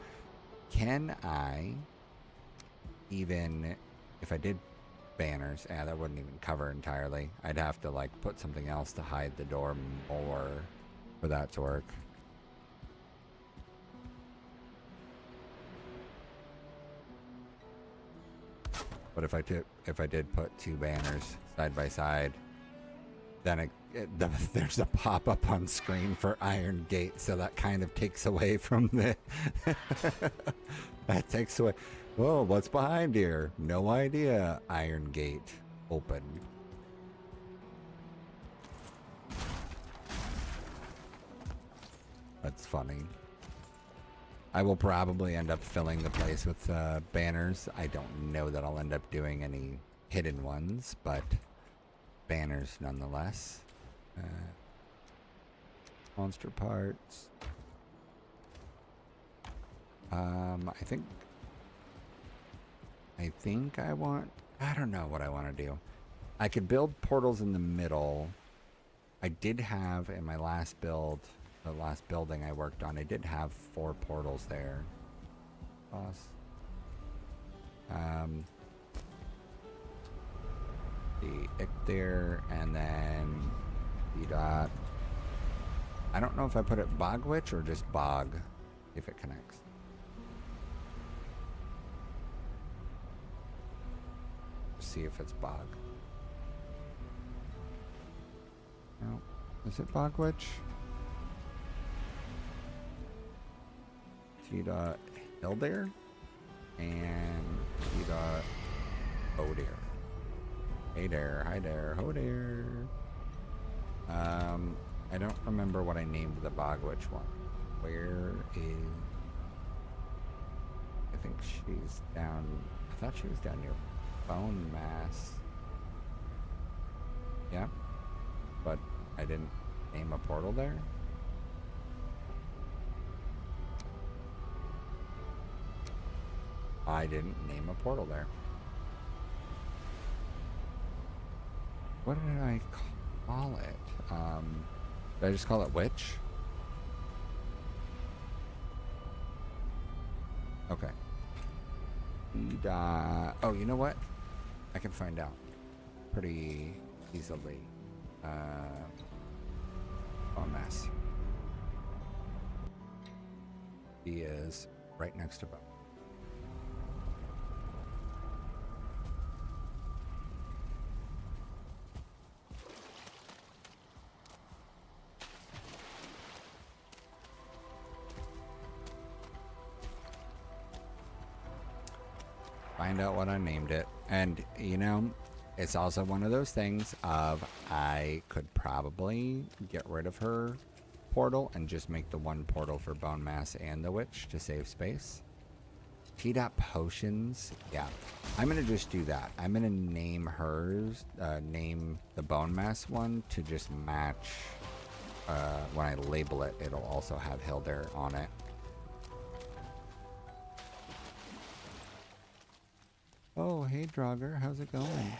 can I even, if I did banners, that wouldn't even cover entirely. I'd have to like put something else to hide the door more for that to work. But if I did put 2 banners side by side, then there's a pop-up on screen for Iron Gate, so that kind of takes away from the that takes away. Whoa, what's behind here? No idea. Iron Gate open. That's funny. I will probably end up filling the place with banners. I don't know that I'll end up doing any hidden ones, but banners nonetheless. Monster parts. I think I want, I don't know what I want to do. I could build portals in the middle. I did have in my last build, the last building I worked on, I did have 4 portals there. Boss. The Icther, and then dot. I don't know if I put it Bogwitch or just Bog, if it connects. See if it's Bog. No. Is it Bogwitch? Hildir and Cheetah Hodir. Hey there, hi there, ho there. I don't remember what I named the Bog Witch one. Where is... I think she's down... I thought she was down near Bone Mass. Yeah, but I didn't name a portal there. I didn't name a portal there. What did I call it? Did I just call it Witch? Okay. Oh, you know what? I can find out pretty easily. Bone Mass. He is right next to Bone. Find out what I named it. And, you know, it's also one of those things of I could probably get rid of her portal and just make the one portal for Bone Mass and the Witch to save space. T-Dot Potions. Yeah, I'm going to just do that. I'm going to name hers, name the Bone Mass one to just match. When I label it, it'll also have Hildir on it. Oh, hey Draugr, how's it going?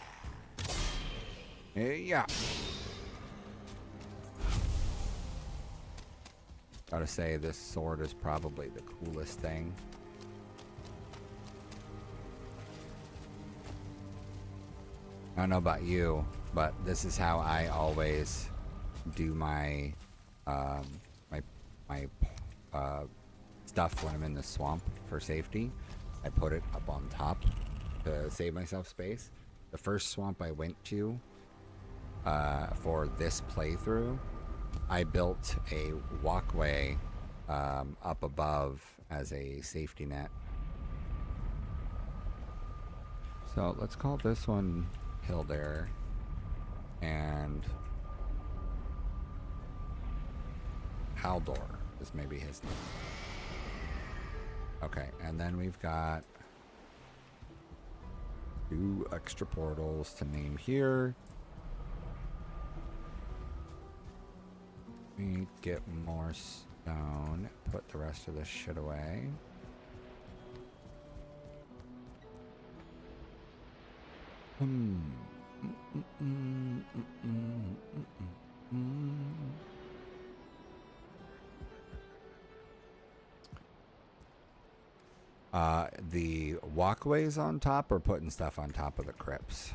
Hey, yeah. Gotta say, this sword is probably the coolest thing. I don't know about you, but this is how I always do my stuff when I'm in the swamp for safety. I put it up on top to save myself space. The first swamp I went to for this playthrough, I built a walkway up above as a safety net. So let's call this one Hildir, and Haldor is maybe his name. Okay, and then we've got 2 extra portals to name here. We get more stone, put the rest of this shit away. The walkways on top, or putting stuff on top of the crypts?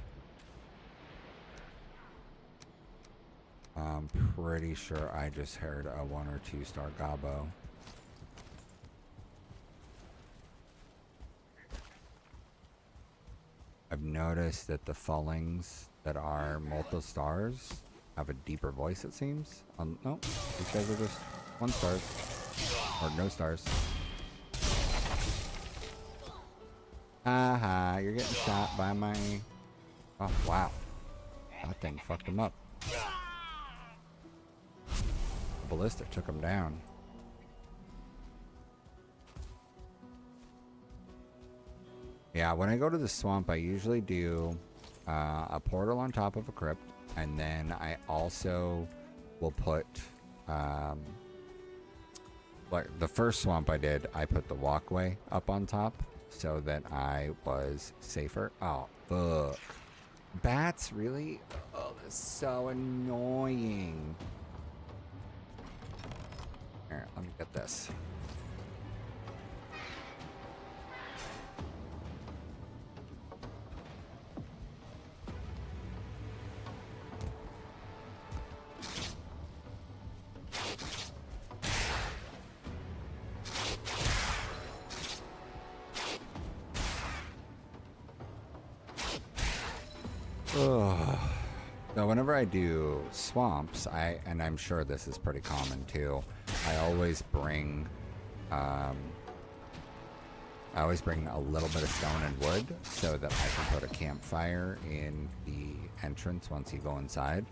I'm pretty sure I just heard a 1 or 2 star gobbo. I've noticed that the fallings that are multiple stars have a deeper voice, it seems. No, these guys are just 1 stars. Or no stars. Haha, you're getting shot by my... Oh, wow. That thing fucked him up. The ballistic took him down. Yeah, when I go to the swamp, I usually do a portal on top of a crypt, and then I also will put... like the first swamp I did, I put the walkway up on top so that I was safer. Oh, fuck. Bats, really? Oh, that's so annoying. Here, let me get this. So whenever I do swamps, and I'm sure this is pretty common too, I always bring I always bring a little bit of stone and wood so that I can put a campfire in the entrance once you go inside.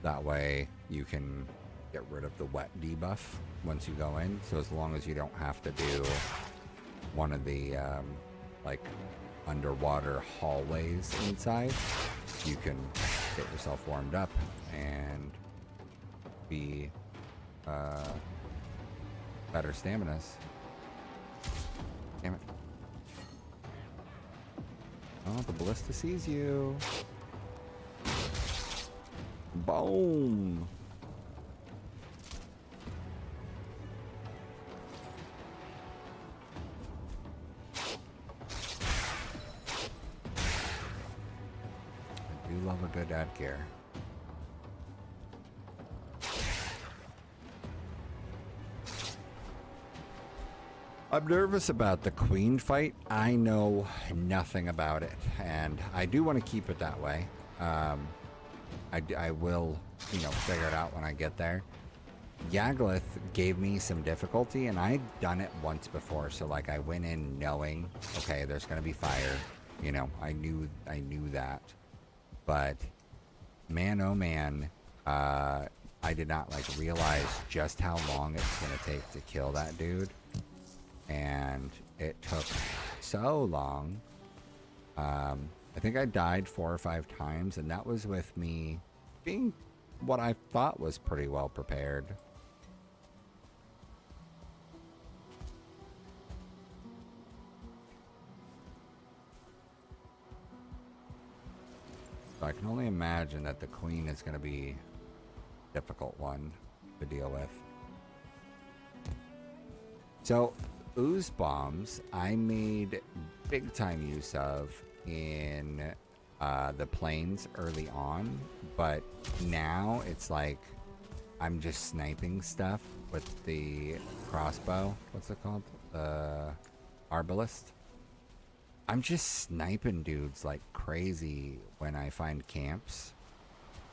That way you can get rid of the wet debuff once you go in. So as long as you don't have to do one of the like underwater hallways inside, you can get yourself warmed up and be better staminas. Damn it. Oh, the ballista sees you. Boom. I do love a good gear. I'm nervous about the queen fight. I know nothing about it, and I do want to keep it that way. I will, you know, figure it out when I get there. Yagluth gave me some difficulty, and I'd done it once before, so like I went in knowing, okay, there's gonna be fire. You know, I knew that, but man, oh man, I did not like realize just how long it's gonna take to kill that dude. And it took so long. I think I died 4 or 5 times, and that was with me being what I thought was pretty well prepared. So I can only imagine that the queen is going to be a difficult one to deal with. So ooze bombs I made big time use of in the plains early on, but now it's like I'm just sniping stuff with the crossbow. What's it called? Arbalist. I'm just sniping dudes like crazy when I find camps,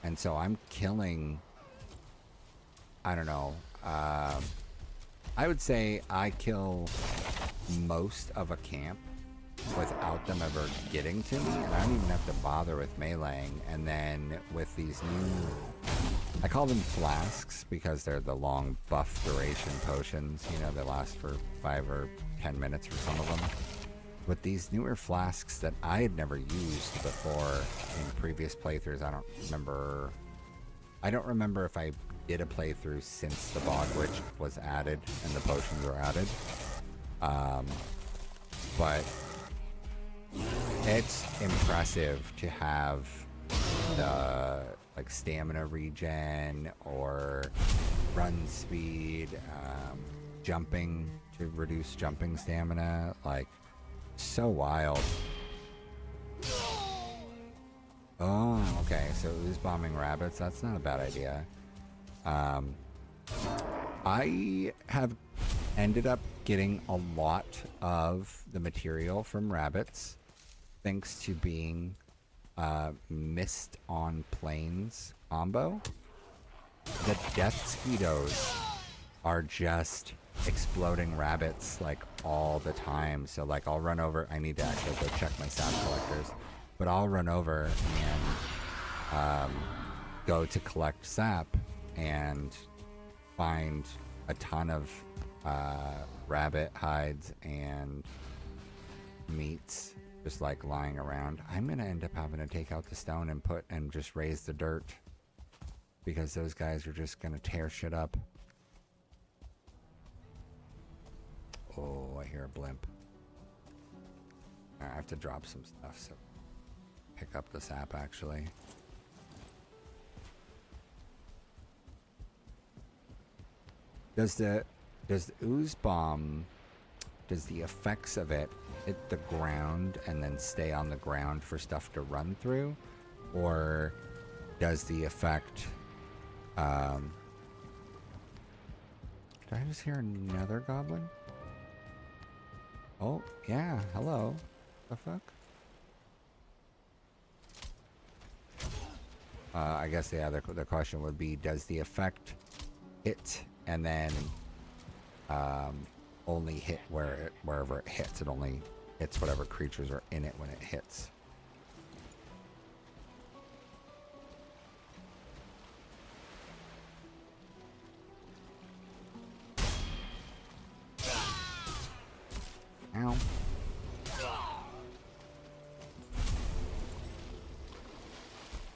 and so I'm killing, I don't know, I would say I kill most of a camp without them ever getting to me, and I don't even have to bother with meleeing. And then with these new, I call them flasks because they're the long buff duration potions, you know, they last for 5 or 10 minutes for some of them. With these newer flasks that I had never used before in previous playthroughs, I don't remember if I did a playthrough since the Bog Witch was added and the potions were added. But it's impressive to have the like stamina regen or run speed, jumping to reduce jumping stamina, like so wild. Oh, okay, so ooze bombing rabbits, that's not a bad idea. I have ended up getting a lot of the material from rabbits thanks to being Mist on Plains combo. The death skeetos are just exploding rabbits like all the time. So like I'll run over, I need to actually go check my sap collectors, but I'll run over and go to collect sap and find a ton of rabbit hides and meats just like lying around. I'm gonna end up having to take out the stone and just raise the dirt because those guys are just gonna tear shit up. Oh, I hear a blimp. I have to drop some stuff, so pick up the sap actually. Does the ooze bomb, does the effects of it hit the ground and then stay on the ground for stuff to run through? Or does the effect, did I just hear another goblin? Oh, yeah, hello. The fuck? I guess the question would be, does the effect hit and then only hit wherever it hits. It only hits whatever creatures are in it when it hits. Ow.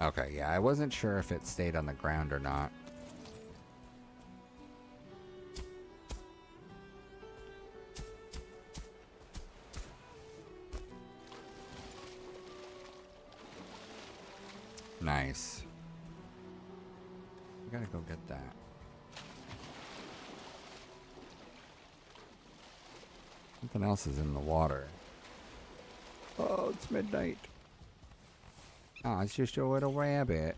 Okay, yeah, I wasn't sure if it stayed on the ground or not. Nice. I gotta go get that. Something else is in the water. Oh, it's midnight. Oh, it's just a little rabbit.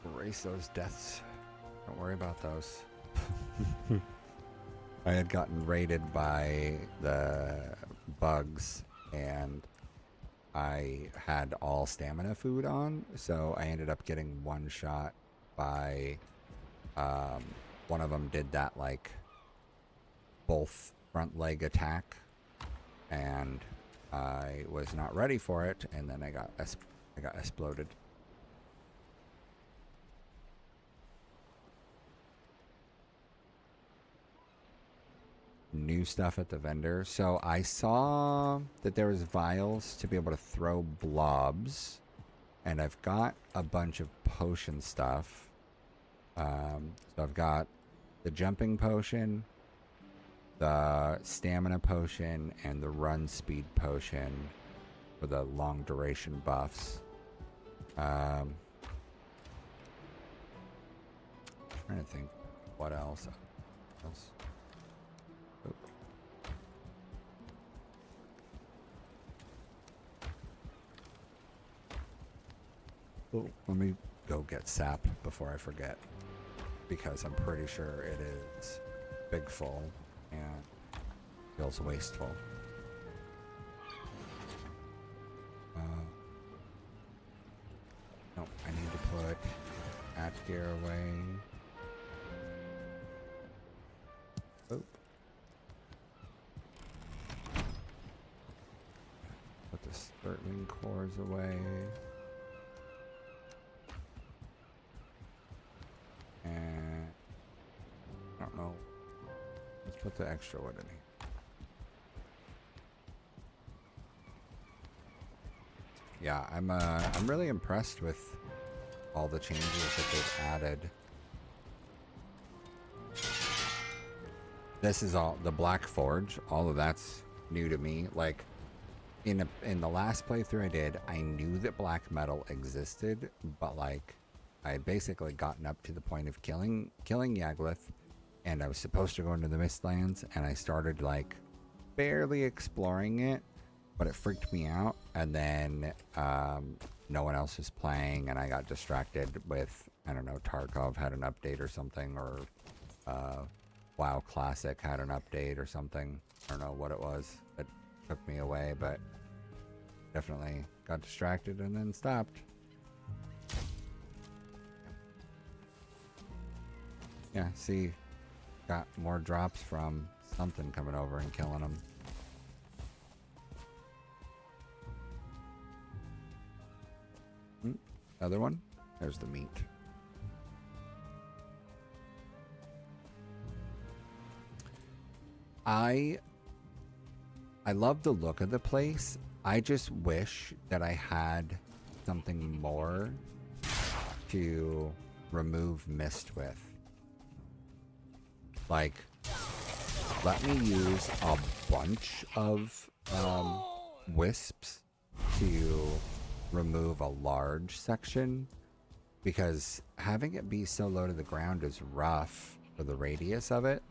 Erase those deaths. Don't worry about those. I had gotten raided by the bugs and I had all stamina food on, so I ended up getting one shot by one of them did that like both front leg attack and I was not ready for it, and then I got exploded. New stuff at the vendor. So I saw that there was vials to be able to throw blobs, and I've got a bunch of potion stuff. So I've got the jumping potion, the stamina potion, and the run speed potion for the long duration buffs. Trying to think what else. Oh, let me go get sap before I forget, because I'm pretty sure it is big full and feels wasteful. No, I need to put at gear away. Oh. Put the Stirling cores away. And I don't know. Let's put the extra wood in here. Yeah, I'm really impressed with all the changes that they've added. This is all the Black Forge. All of that's new to me. Like in the last playthrough I did, I knew that black metal existed, but like I had basically gotten up to the point of killing Yagluth, and I was supposed to go into the Mistlands, and I started like barely exploring it, but it freaked me out, and then no one else was playing, and I got distracted with, I don't know, Tarkov had an update or something, or WoW Classic had an update or something. I don't know what it was that took me away, but definitely got distracted and then stopped. Yeah, see, got more drops from something coming over and killing them. Other one? There's the meat. I love the look of the place. I just wish that I had something more to remove mist with. Like, let me use a bunch of wisps to remove a large section, because having it be so low to the ground is rough for the radius of it.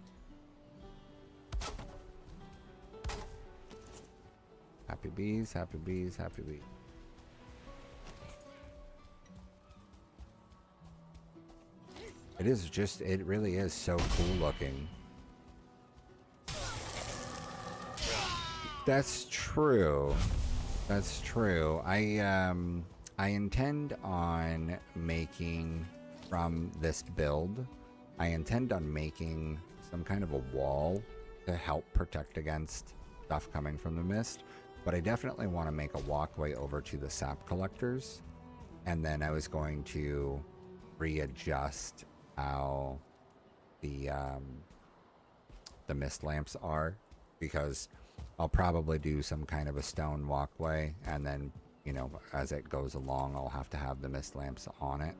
Happy bees, happy bees, happy bees. It is just, it really is so cool looking. That's true. That's true. I intend on making from this build. I intend on making some kind of a wall to help protect against stuff coming from the mist. But I definitely want to make a walkway over to the sap collectors, and then I was going to readjust how the mist lamps are, because I'll probably do some kind of a stone walkway, and then, you know, as it goes along, I'll have to have the mist lamps on it,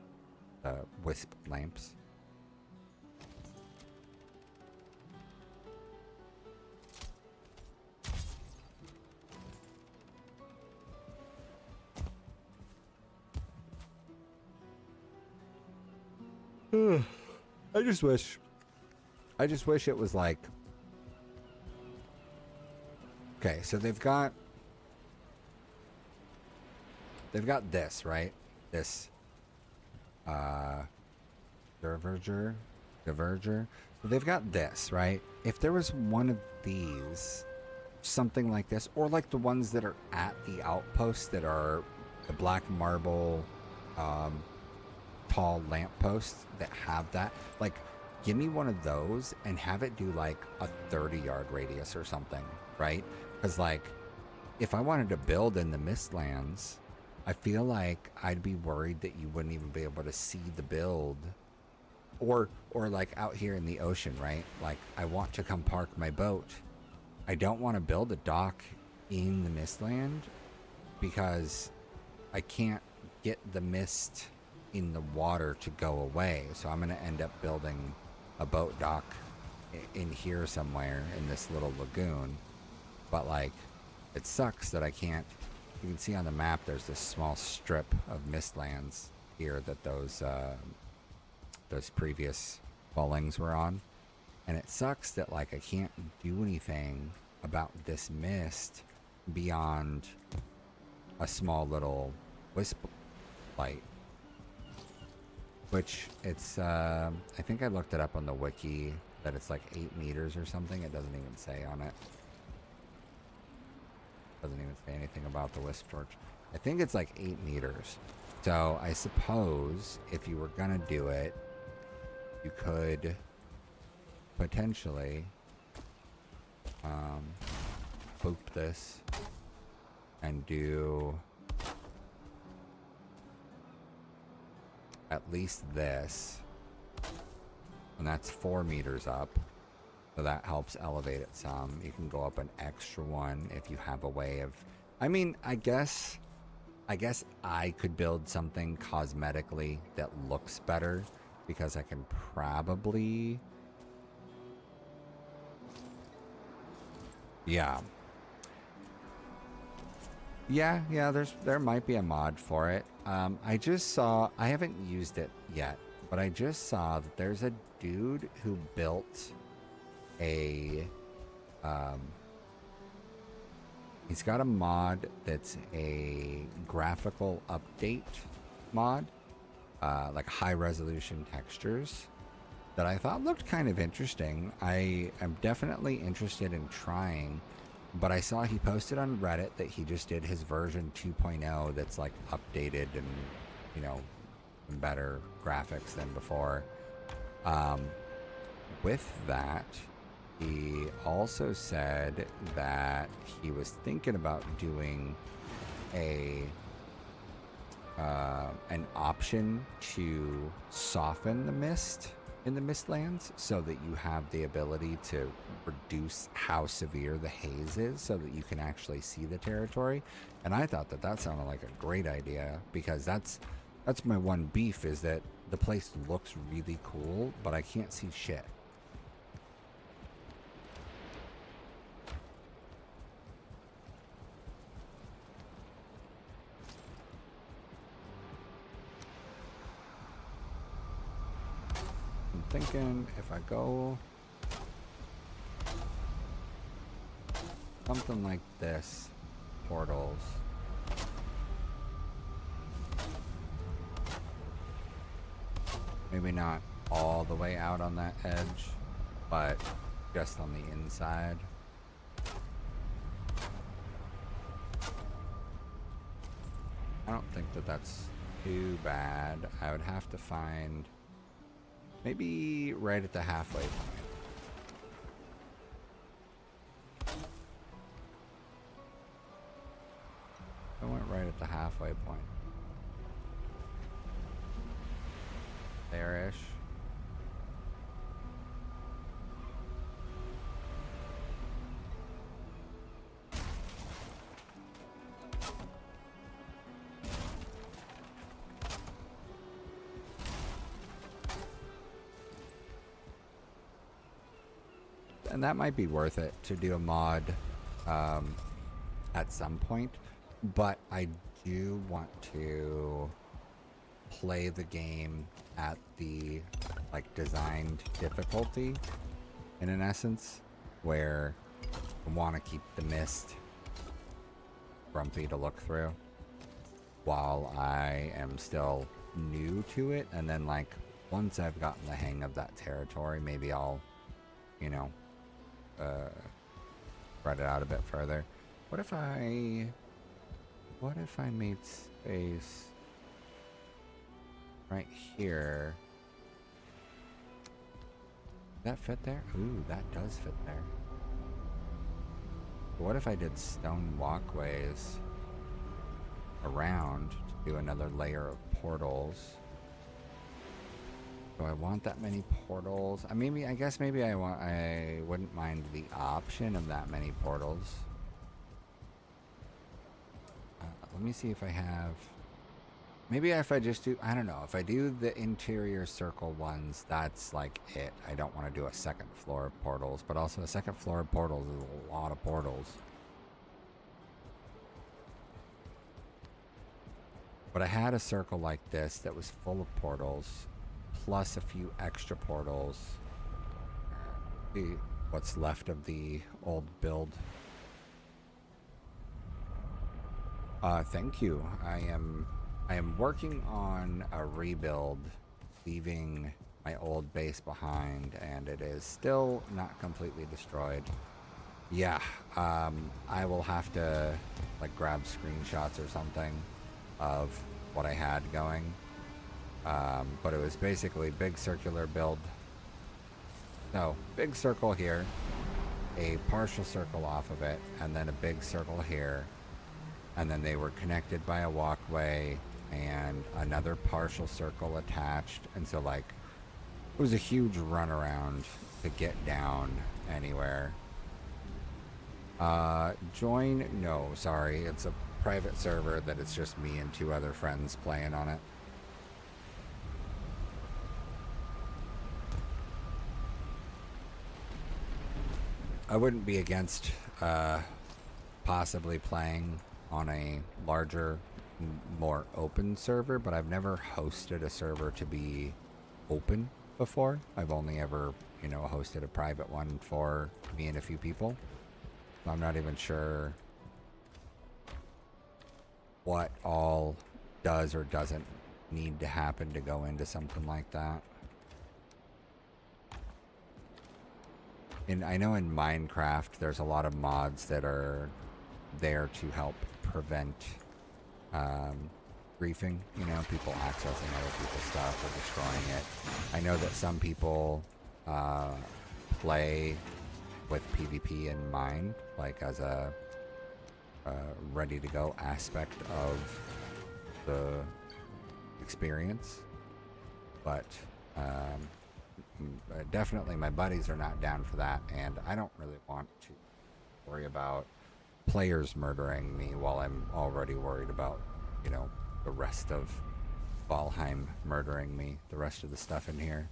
the wisp lamps. I just wish it was like, okay, so they've got this, right? This diverger. So they've got this, right? If there was one of these, something like this, or like the ones that are at the outposts that are the black marble tall lampposts that have that, like, give me one of those and have it do like a 30-yard radius or something, right? Because like, if I wanted to build in the Mistlands, I feel like I'd be worried that you wouldn't even be able to see the build, or like out here in the ocean, right? Like, I want to come park my boat. I don't want to build a dock in the Mistland because I can't get the mist in the water to go away. So I'm going to end up building a boat dock in here somewhere in this little lagoon. But like, it sucks that I can't. You can see on the map there's this small strip of Mistlands here that those previous fallings were on, and it sucks that like I can't do anything about this mist beyond a small little wisp light, which it's I think I looked it up on the wiki that it's like 8 meters or something. It doesn't even say on it. Doesn't even say anything about the wisp torch. I think it's like 8 meters. So I suppose if you were gonna do it, you could potentially boop this and do at least this, and that's 4 meters up, so that helps elevate it some. You can go up an extra one if you have a way of, I mean, I guess I could build something cosmetically that looks better, because I can probably, yeah, there might be a mod for it. I just saw, I haven't used it yet, but I just saw that there's a dude who built a, he's got a mod that's a graphical update mod, like high resolution textures, that I thought looked kind of interesting. I am definitely interested in trying, but I saw he posted on Reddit that he just did his version 2.0 that's like updated and, you know, better graphics than before. With that, he also said that he was thinking about doing a an option to soften the mist in the Mistlands, so that you have the ability to reduce how severe the haze is, so that you can actually see the territory. And I thought that sounded like a great idea, because that's my one beef, is that the place looks really cool, but I can't see shit. I'm thinking if I go something like this, portals, maybe not all the way out on that edge, but just on the inside. I don't think that that's too bad. I would have to find maybe right at the halfway point. I went right at the halfway point. There-ish. And that might be worth it to do a mod at some point, but I do want to play the game at the like designed difficulty in an essence, where I want to keep the mist grumpy to look through while I am still new to it, and then like once I've gotten the hang of that territory, maybe I'll, you know, spread it out a bit further. What if I made space right here? Does that fit there? Ooh, that does fit there. But what if I did stone walkways around to do another layer of portals? Do I want that many portals? I guess maybe I wouldn't mind the option of that many portals. Let me see if I have. Maybe if I just do, I don't know, if I do the interior circle ones, that's like it. I don't want to do a second floor of portals, but also a second floor of portals is a lot of portals. But I had a circle like this that was full of portals, plus a few extra portals. What's left of the old build. Thank you. I am working on a rebuild, leaving my old base behind, and it is still not completely destroyed. Yeah, I will have to like grab screenshots or something of what I had going. But it was basically big circular build. No, big circle here, a partial circle off of it, and then a big circle here. And then they were connected by a walkway and another partial circle attached. And so like, it was a huge runaround to get down anywhere. Join? No, sorry. It's a private server that it's just me and 2 other friends playing on it. I wouldn't be against possibly playing on a larger, more open server, but I've never hosted a server to be open before. I've only ever, you know, hosted a private one for me and a few people. I'm not even sure what all does or doesn't need to happen to go into something like that. And I know in Minecraft there's a lot of mods that are there to help prevent griefing, you know, people accessing other people's stuff or destroying it. I know that some people play with PvP in mind, like as a ready to go aspect of the experience, but definitely my buddies are not down for that, and I don't really want to worry about players murdering me while I'm already worried about, you know, the rest of Valheim murdering me, the rest of the stuff in here.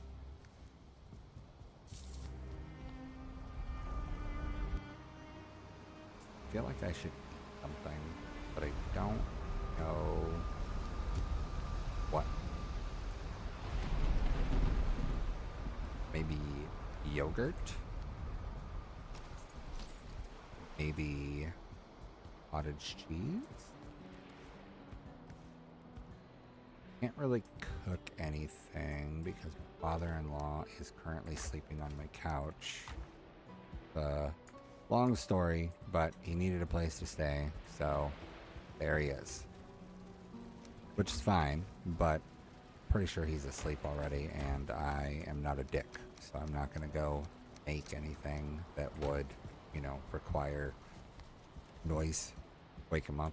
I feel like I should do something, but I don't know what. Maybe yogurt? Maybe cottage cheese? Can't really cook anything because my father-in-law is currently sleeping on my couch. Long story, but he needed a place to stay, so there he is. which is fine, but pretty sure he's asleep already, and I am not a dick, so I'm not going to go make anything that would, you know, require noise, wake him up.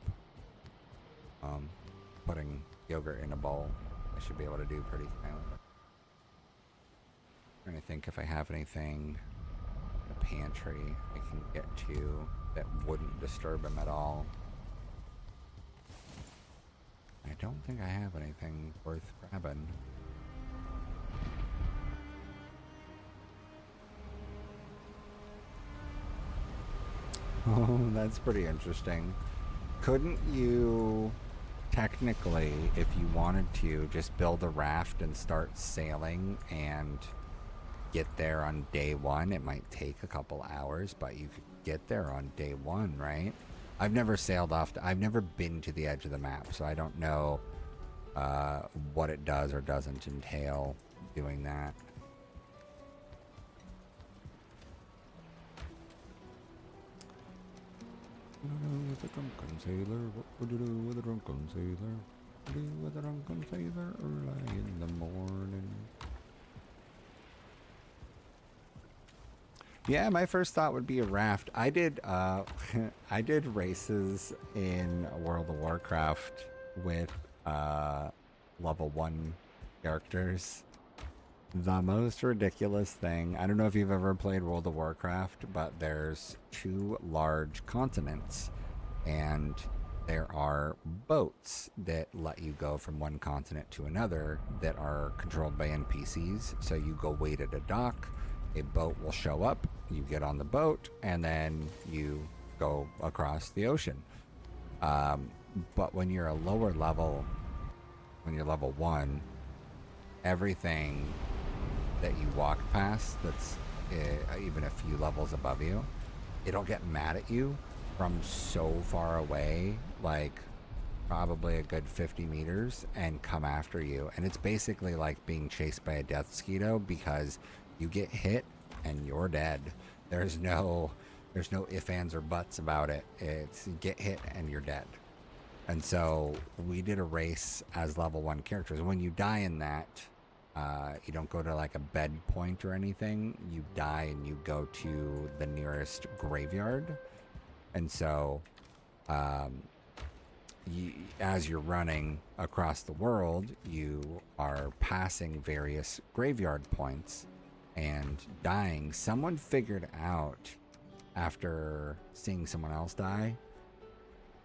Putting yogurt in a bowl, I should be able to do pretty silent. I'm trying to think if I have anything in the pantry I can get to that wouldn't disturb him at all. I don't think I have anything worth grabbing. Oh, that's pretty interesting. Couldn't you technically, if you wanted to, just build a raft and start sailing and get there on day one? It might take a couple hours, but you could get there on day one, right? I've never sailed off I've never been to the edge of the map, so I don't know what it does or doesn't entail doing that. With a drunken sailor, what would you do with a drunken sailor? What do you do with a drunken sailor early in the morning? Yeah, my first thought would be a raft. I did I did races in World of Warcraft with level 1 characters. The most ridiculous thing. I don't know if you've ever played World of Warcraft, but there's 2 large continents, and there are boats that let you go from one continent to another that are controlled by NPCs. So you go wait at a dock, a boat will show up, you get on the boat, and then you go across the ocean. But when you're a lower level, when you're level 1, everything that you walk past that's even a few levels above you, it'll get mad at you from so far away, like probably a good 50 meters, and come after you. And it's basically like being chased by a death mosquito, because you get hit and you're dead. There's no ifs, ands, or buts about it. It's get hit and you're dead. And so we did a race as level 1 characters. When you die in that, you don't go to like a bed point or anything. You die and you go to the nearest graveyard. And so as you're running across the world, you are passing various graveyard points and dying. Someone figured out, after seeing someone else die,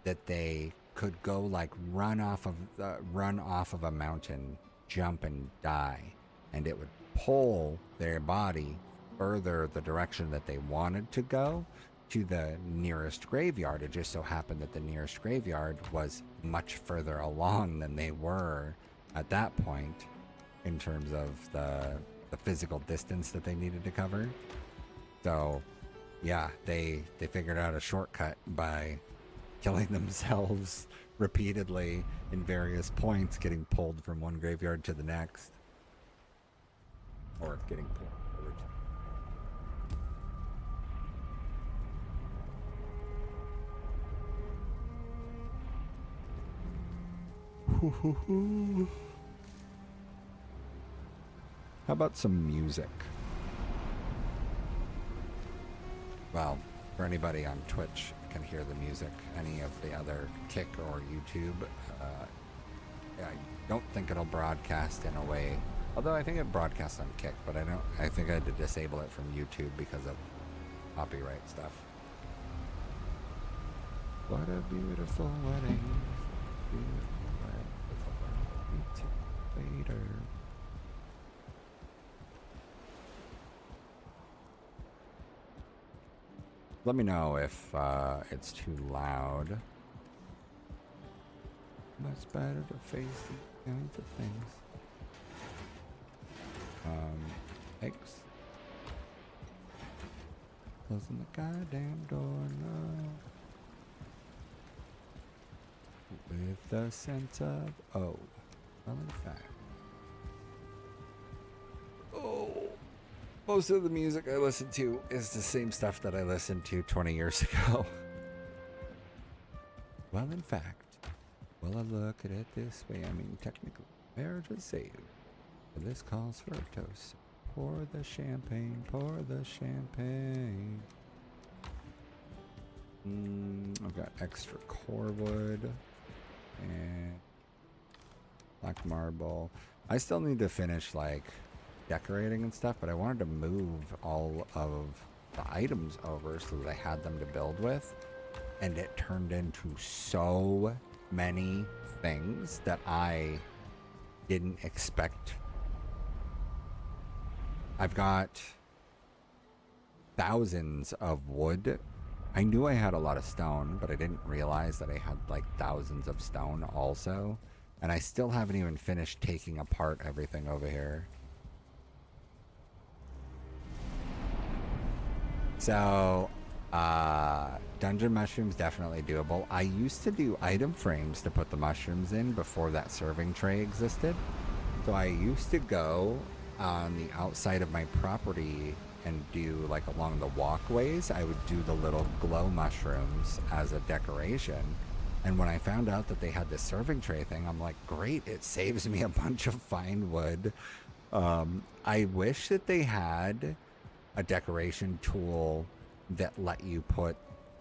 that they could go like run off of a mountain, jump and die, and it would pull their body further the direction that they wanted to go, to the nearest graveyard. It just so happened that the nearest graveyard was much further along than they were at that point in terms of the physical distance that they needed to cover. So yeah, they figured out a shortcut by killing themselves repeatedly in various points, getting pulled from one graveyard to the next, or getting pulled forward. How about some music? Well, for anybody on Twitch can hear the music. Any of the other Kick or YouTube, I don't think it'll broadcast in a way. Although I think it broadcasts on Kick, but I think I had to disable it from YouTube because of copyright stuff. What a beautiful wedding. Later. Let me know if it's too loud. Much better to face these kinds of things. Eggs. Closing the goddamn door now. With the sense of, oh, well, in fact. Oh. Most of the music I listen to is the same stuff that I listened to 20 years ago. Well, in fact. Well, I look at it this way. I mean, technically, marriage is saved. But this calls for a toast. Pour the champagne, pour the champagne. I've got extra core wood and black marble. I still need to finish like decorating and stuff, but I wanted to move all of the items over so that I had them to build with, and it turned into so many things that I didn't expect. I've got thousands of wood. I knew I had a lot of stone, but I didn't realize that I had like thousands of stone also. And I still haven't even finished taking apart everything over here. So, dungeon mushrooms definitely doable. I used to do item frames to put the mushrooms in before that serving tray existed. So I used to go on the outside of my property and do like along the walkways, I would do the little glow mushrooms as a decoration. And when I found out that they had this serving tray thing, I'm like, great, it saves me a bunch of fine wood. I wish that they had a decoration tool that let you put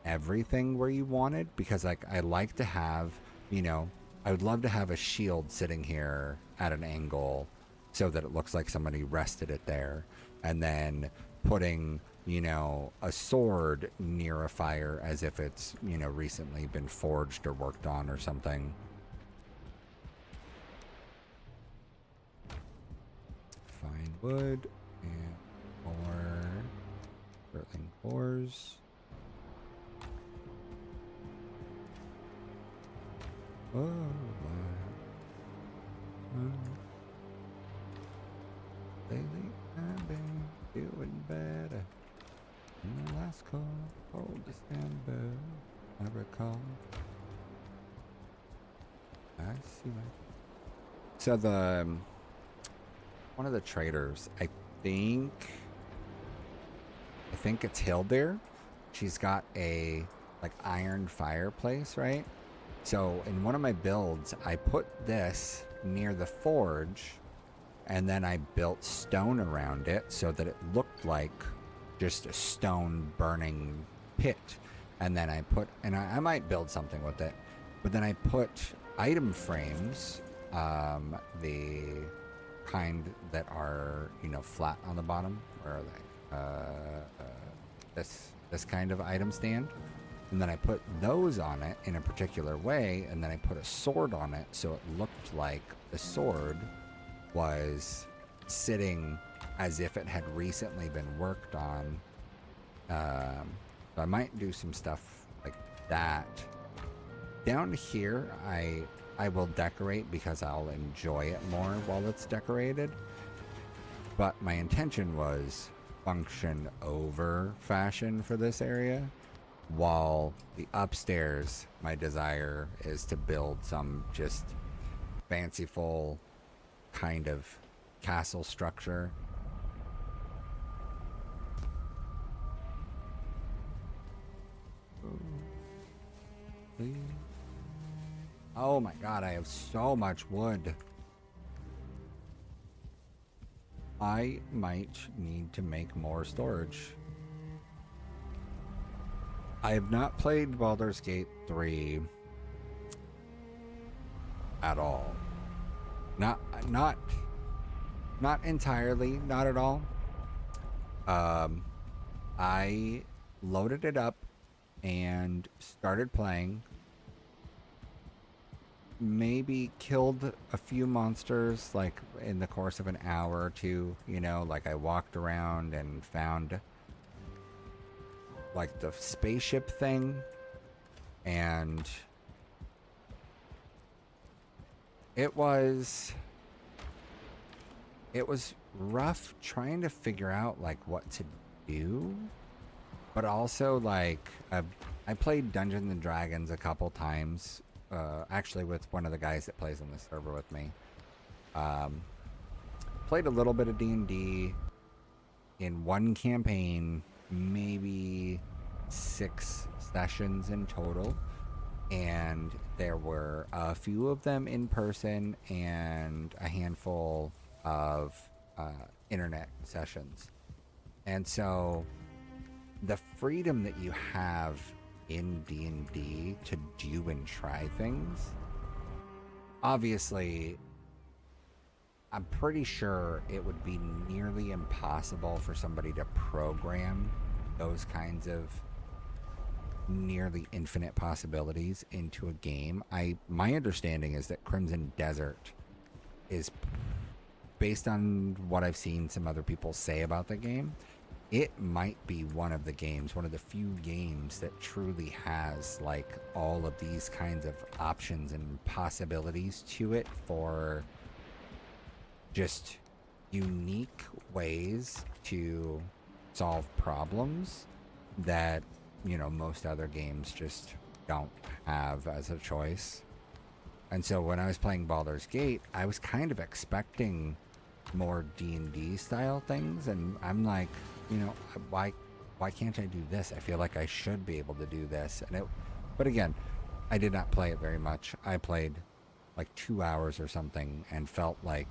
everything where you wanted, because like I like to have, you know, I would love to have a shield sitting here at an angle so that it looks like somebody rested it there, and then putting, you know, a sword near a fire as if it's, you know, recently been forged or worked on or something. Fine wood and more Bertling cores. Oh, wow. Lately I've been doing better. In the last call, old December, I recall. I see my... So the one of the traders, I think it's Hildir. She's got a like iron fireplace, right? So in one of my builds, I put this near the forge, and then I built stone around it so that it looked like just a stone burning pit. And then I put, and I might build something with it, but then I put item frames, the kind that are, you know, flat on the bottom. Where are they? This kind of item stand. And then I put those on it in a particular way, and then I put a sword on it so it looked like the sword was sitting as if it had recently been worked on. So I might do some stuff like that. Down here, I will decorate because I'll enjoy it more while it's decorated. But my intention was function over fashion for this area, while the upstairs, my desire is to build some just fanciful kind of castle structure. Oh my god, I have so much wood. I might need to make more storage. I have not played Baldur's Gate 3 at all. Not entirely, not at all. I loaded it up and started playing. Maybe killed a few monsters like in the course of an hour or two, you know, like I walked around and found like the spaceship thing, and it was rough trying to figure out like what to do, but also like I played Dungeons and Dragons a couple times, actually with one of the guys that plays on the server with me. Played a little bit of D&D in one campaign, maybe 6 sessions in total. and there were a few of them in person and a handful of internet sessions. And so the freedom that you have in D&D to do and try things, obviously, I'm pretty sure it would be nearly impossible for somebody to program those kinds of nearly infinite possibilities into a game. My understanding is that Crimson Desert is, based on what I've seen some other people say about the game, it might be one of the few games that truly has like all of these kinds of options and possibilities to it for just unique ways to solve problems that, you know, most other games just don't have as a choice. And so when I was playing Baldur's Gate, I was kind of expecting more D&D style things, and I'm like, you know, why can't I do this? I feel like I should be able to do this. But again, I did not play it very much. I played like 2 hours or something and felt like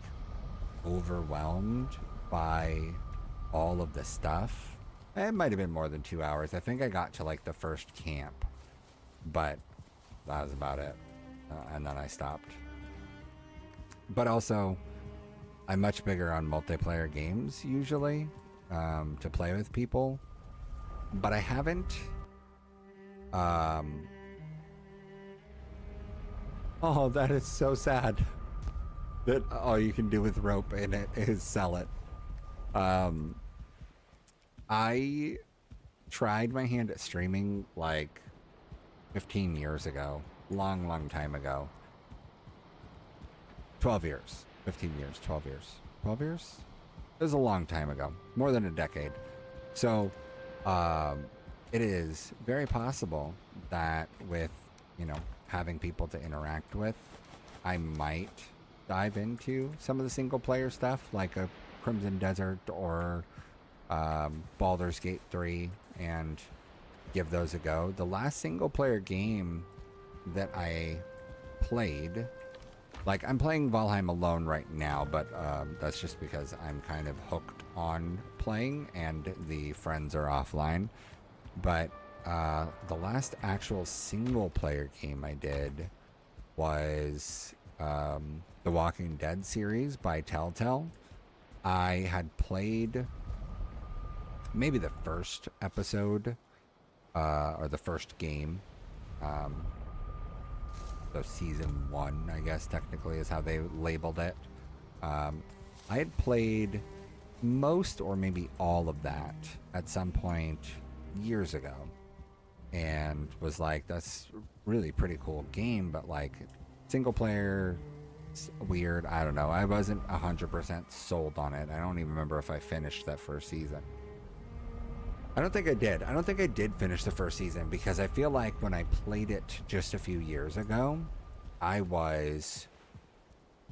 overwhelmed by all of the stuff. It might have been more than 2 hours. I think I got to like the first camp, but that was about it. And then I stopped. But also, I'm much bigger on multiplayer games usually, to play with people. But I haven't. Oh, that is so sad. That all you can do with rope in it is sell it. I tried my hand at streaming like 15 years ago. Long time ago. 12 years. 15 years. 12 years. 12 years? It was a long time ago. More than a decade. So, it is very possible that with, you know, having people to interact with, I might dive into some of the single player stuff like a Crimson Desert or Baldur's Gate 3 and give those a go. The last single player game that I played, like I'm playing Valheim alone right now, but that's just because I'm kind of hooked on playing and the friends are offline. But the last actual single player game I did was the Walking Dead series by Telltale. I had played maybe the first episode or the first game. So season 1, I guess technically is how they labeled it. I had played most or maybe all of that at some point years ago and was like, that's really pretty cool game, but like single player, weird. I don't know. I wasn't 100% sold on it. I don't even remember if I finished that first season. I don't think I did. I don't think I did finish the first season because I feel like when I played it just a few years ago, I was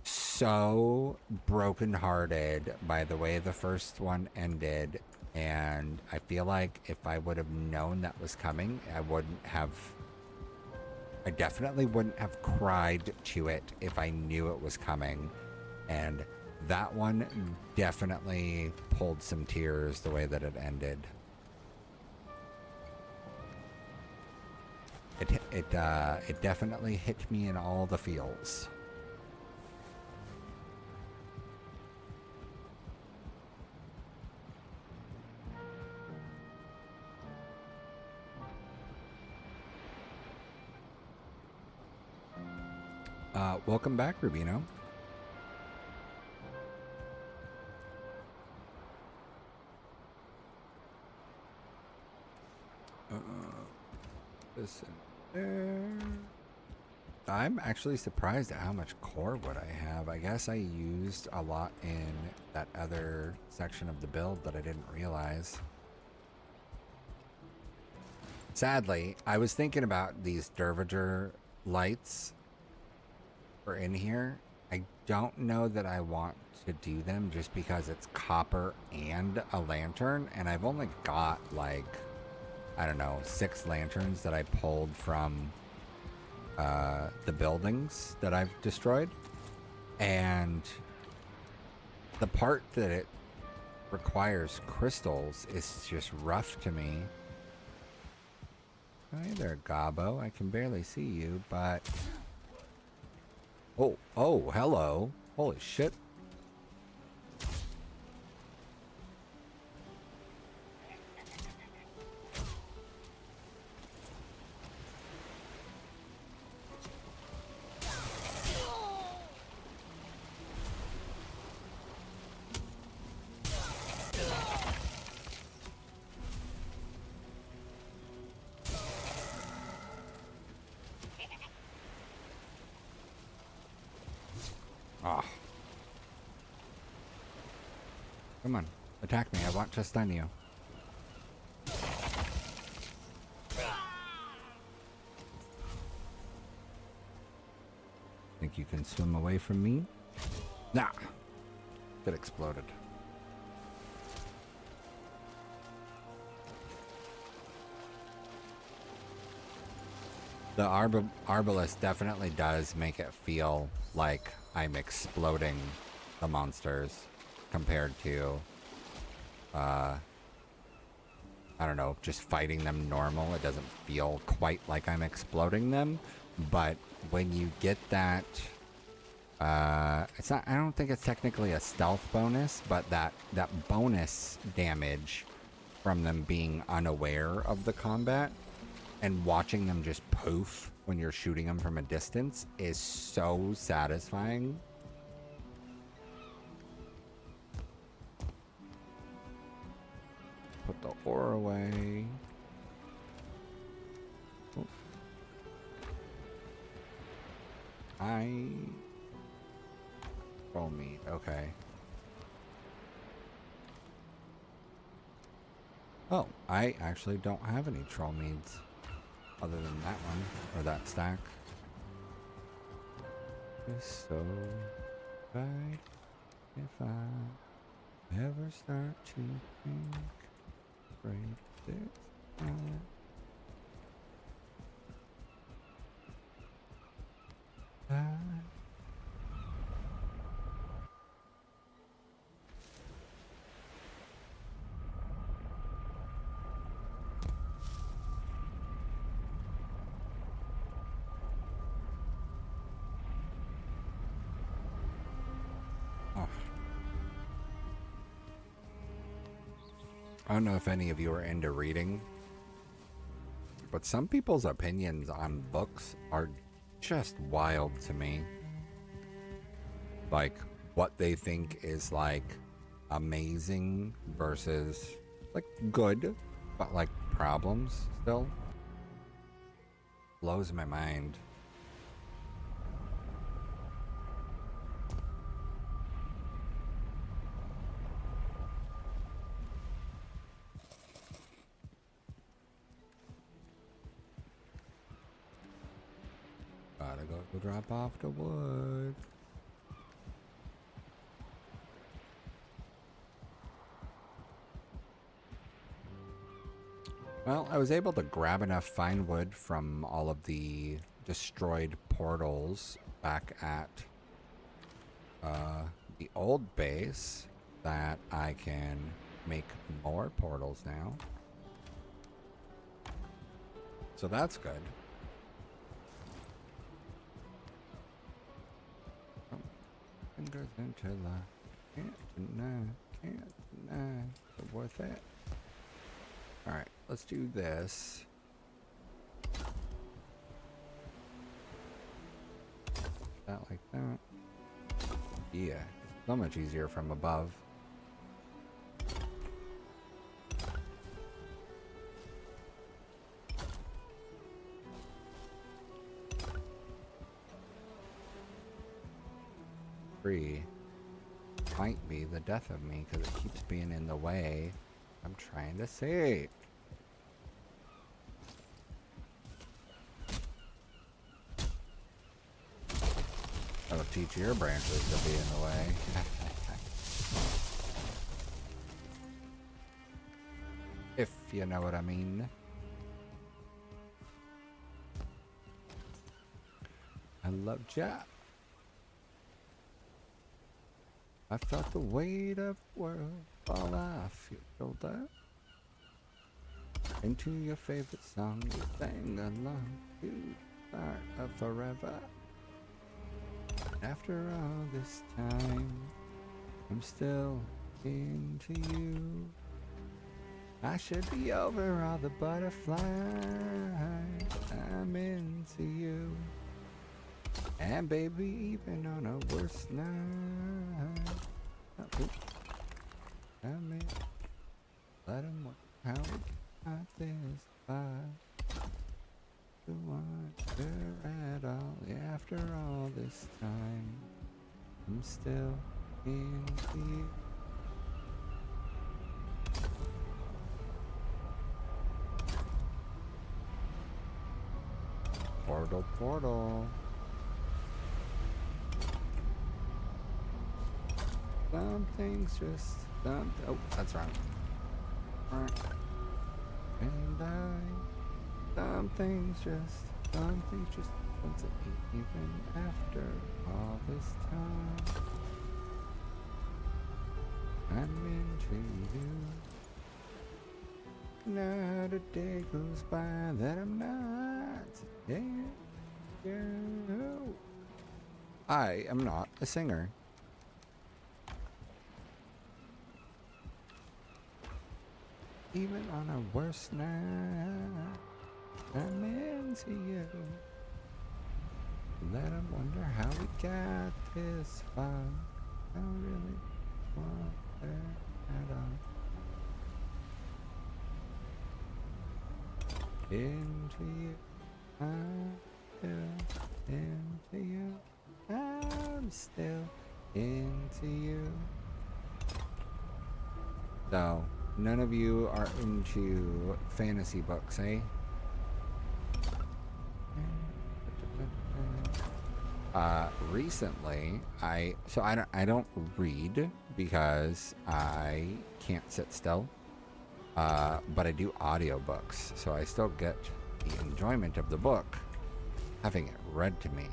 so brokenhearted by the way the first one ended. And I feel like if I would have known that was coming, I definitely wouldn't have cried to it if I knew it was coming. And that one definitely pulled some tears the way that it ended. It definitely hit me in all the feels. Welcome back, Rubino. Listen there. I'm actually surprised at how much core wood I have. I guess I used a lot in that other section of the build that I didn't realize. Sadly, I was thinking about these Dervager lights are in here. I don't know that I want to do them just because it's copper and a lantern, and I've only got like, I don't know, 6 lanterns that I pulled from the buildings that I've destroyed, and the part that it requires crystals is just rough to me. Hi there, Gobbo. I can barely see you, but... Oh, hello. Holy shit. Ah. Come on. Attack me. I want to stun you. Think you can swim away from me? Nah. It exploded. The Arbalest definitely does make it feel like I'm exploding the monsters compared to, I don't know, just fighting them normal. It doesn't feel quite like I'm exploding them, but when you get that, it's not, I don't think it's technically a stealth bonus, but that bonus damage from them being unaware of the combat and watching them just poof when you're shooting them from a distance is so satisfying. Put the ore away. Oh. Roll meat, okay. Oh, I actually don't have any troll meads other than that one, or that stack. It's so right if I ever start to think break this heart. I don't know if any of you are into reading, but some people's opinions on books are just wild to me. Like, what they think is, like, amazing versus, like, good, but, like, problems still. Blows my mind. Gotta go drop off the wood. Well, I was able to grab enough fine wood from all of the destroyed portals back at the old base that I can make more portals now. So that's good. Fingers into the can't deny it's worth it. Alright, let's do this. That like that. Yeah, it's so much easier from above. Might be the death of me because it keeps being in the way. I'm trying to see. That'll teach your branches to be in the way. If you know what I mean. I loved ya. I felt the weight of the world fall off your shoulder. Into your favorite song you sang along to the start of forever. After all this time, I'm still into you. I should be over all the butterflies. I'm into you. And baby, even on a worst night, I'm in. Let 'em wonder how we got this far. To wonder at all. Yeah, after all this time, I'm still into you. Portal, portal. Something's just something. Oh, that's wrong. And something's just wants to be even after all this time. I'm into you. Not a day goes by that I'm not. Yeah. I am not a singer. Even on a worse night, I'm into you. Let 'em wonder how we got this far. I don't really want that at all. Into you, I'm still into you. I'm still into you. So, none of you are into fantasy books, eh? Recently, I don't read because I can't sit still. But I do audiobooks, so I still get the enjoyment of the book having it read to me.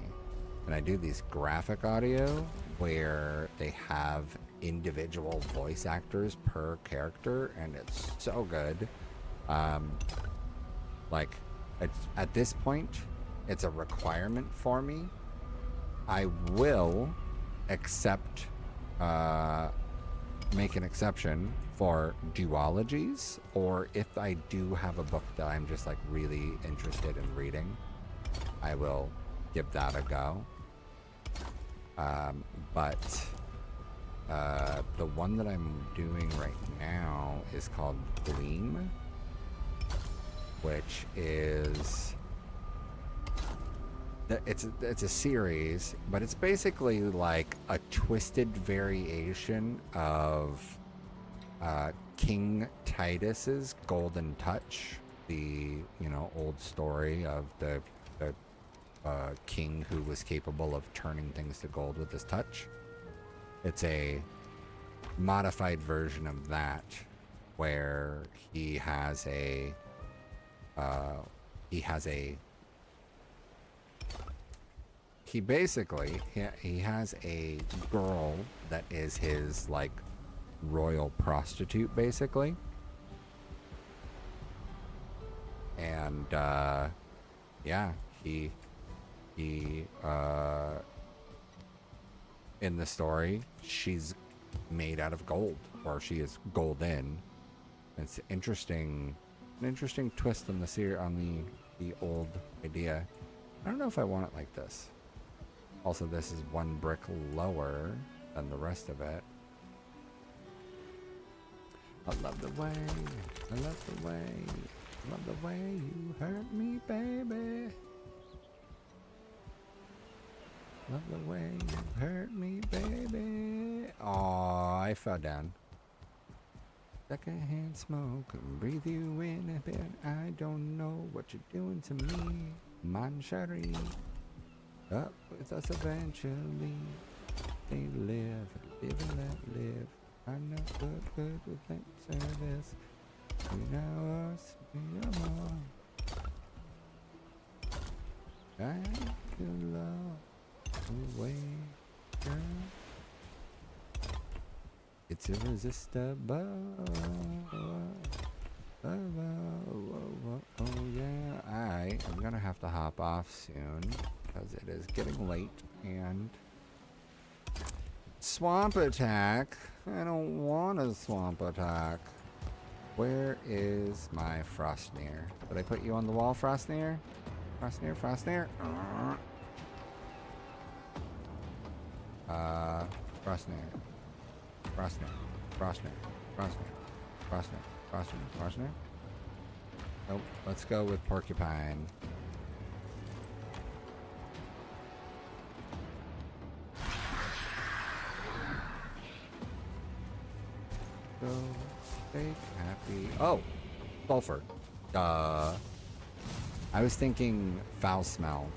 And I do these graphic audio where they have individual voice actors per character, and it's so good. Like, it's, at this point, it's a requirement for me. I will accept, make an exception for duologies, or if I do have a book that I'm just like really interested in reading, I will give that a go. But the one that I'm doing right now is called Gleam, which is it's a series, but it's basically like a twisted variation of King Titus's Golden Touch, the old story of the king who was capable of turning things to gold with his touch. It's a modified version of that, where he has a he has a girl that is his like royal prostitute, basically. And yeah, he in the story, she's made out of gold, or she is golden. It's an interesting twist on the old idea. I don't know if I want it like this. Also, this is one brick lower than the rest of it. I love the way you hurt me, baby. Love the way you hurt me, baby. Aw, I fell down. Secondhand smoke, breathe you in a bit. I don't know what you're doing to me, Manchari. Up with us eventually. They live and let live. I'm not good with lip service. We know us, we are more. too low. Away, girl. It's irresistible. Oh yeah. I'm gonna have to hop off soon because it is getting late and swamp attack. I don't want a swamp attack. Where is my Frostnir? Did I put you on the wall, Frostnir? Frostnir, Frostnir. Frostnir. Frostnir. Frostnir. Frostnir. Frostnir. Frostnir. Frostnir. Nope. Let's go with Porcupine. So, stay happy. Oh! Sulfur. I was thinking foul smell.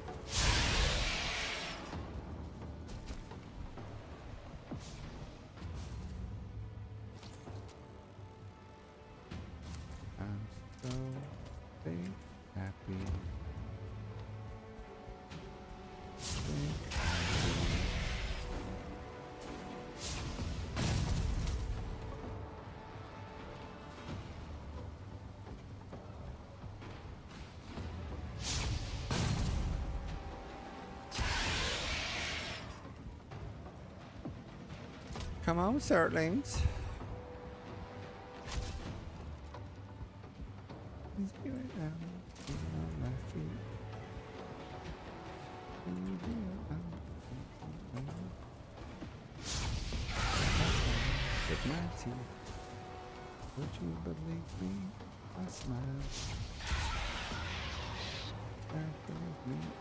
I'm so stay happy. Stay happy. Come on, Zerglings. Please be right down. On my feet. With my teeth. Would you believe me? I smile.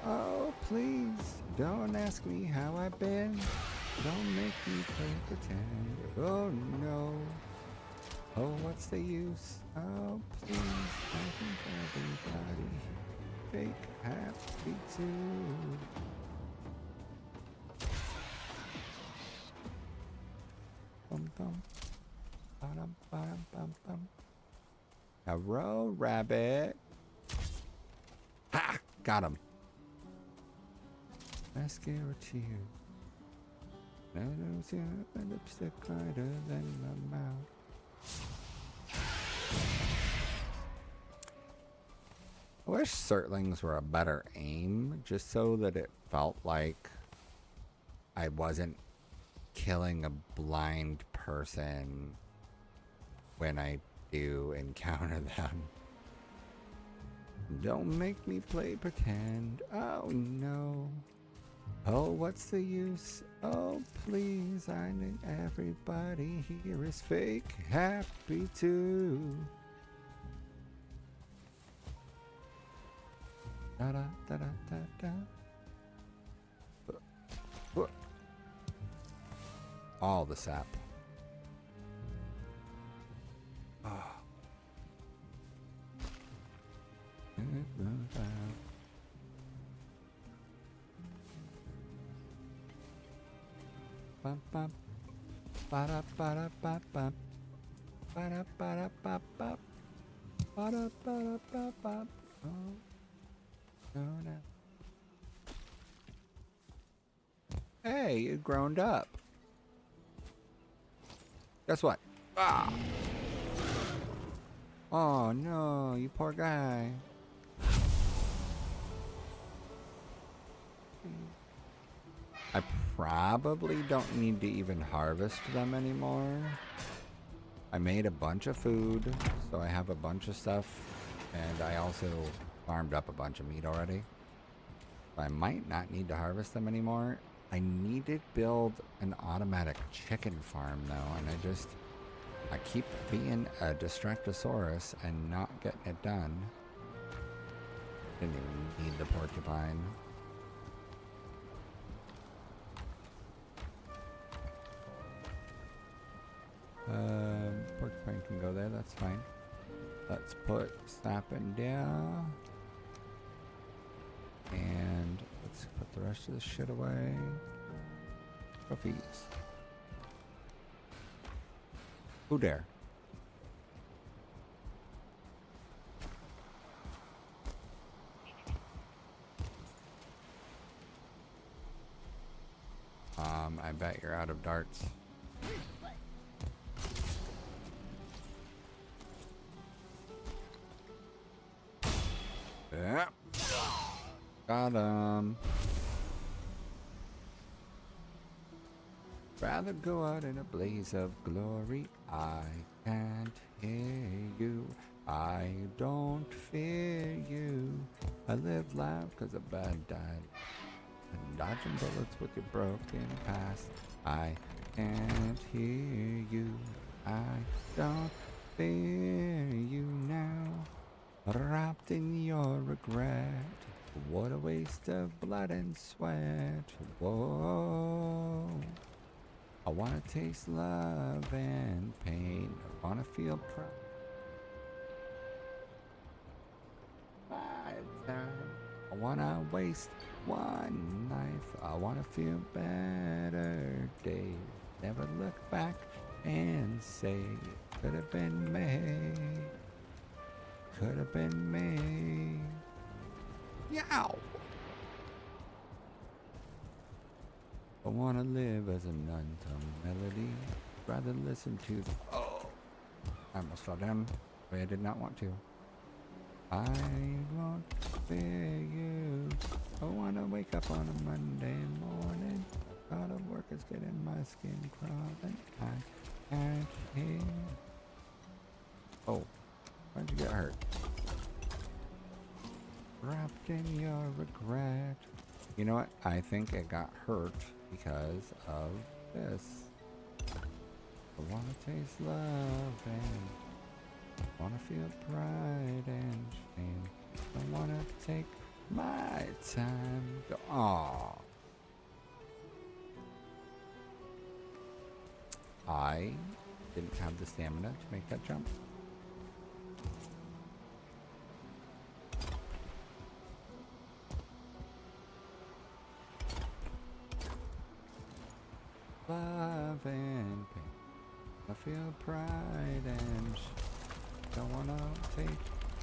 Oh, please, don't ask me how I've been. Don't make me play pretend. Oh no. Oh, what's the use? Oh, please, I think everybody fake happy too. Bum bum. Ba-dum, ba-dum, bum bum. Hello, rabbit. Ha! Got him. Mascara tears. No, lipstick lighter than my mouth. I wish Zerglings were a better aim, just so that it felt like I wasn't killing a blind person when I do encounter them. Don't make me play pretend. Oh no. Oh, what's the use? Oh, please, I need everybody here is fake happy too. Da da da da da da. All the sap. Oh. Bum bum. Ba-da ba-da ba bum. Ba-da ba-da ba bum. Ba-da ba-da ba bum. Oh. No, no. Hey, you grown up. Guess what? Ah! Oh no, you poor guy. I probably don't need to even harvest them anymore. I made a bunch of food, so I have a bunch of stuff, and I also farmed up a bunch of meat already. I might not need to harvest them anymore. I need to build an automatic chicken farm though, and I keep being a Distractosaurus and not getting it done. Didn't even need the porcupine. Porcupine can go there, that's fine. Let's put Snapping down. And let's put the rest of this shit away. Trophies. Who dare? I bet you're out of darts. Yeah. Got him. Rather go out in a blaze of glory. I can't hear you. I don't fear you. I live loud cause a bad died. And dodging bullets with your broken past. I can't hear you. I don't fear you now. Wrapped in your regret. What a waste of blood and sweat. Whoa. I wanna taste love and pain. I wanna feel proud. I wanna waste one life. I wanna feel better days. Never look back and say, could have been me. Could have been me. Yow! I wanna live as an untoned melody. Rather listen to the... Oh! I almost fell down the way I did not want to. I won't fear you. I wanna wake up on a Monday morning. Thought of work is getting my skin crawling. I can't hear. Oh, why'd you get hurt? Wrapped in your regret. You know what? I think it got hurt because of this. I wanna taste love and I wanna feel pride and shame. I wanna take my time to... Aww. I didn't have the stamina to make that jump. Love and pain. I feel pride and don't wanna take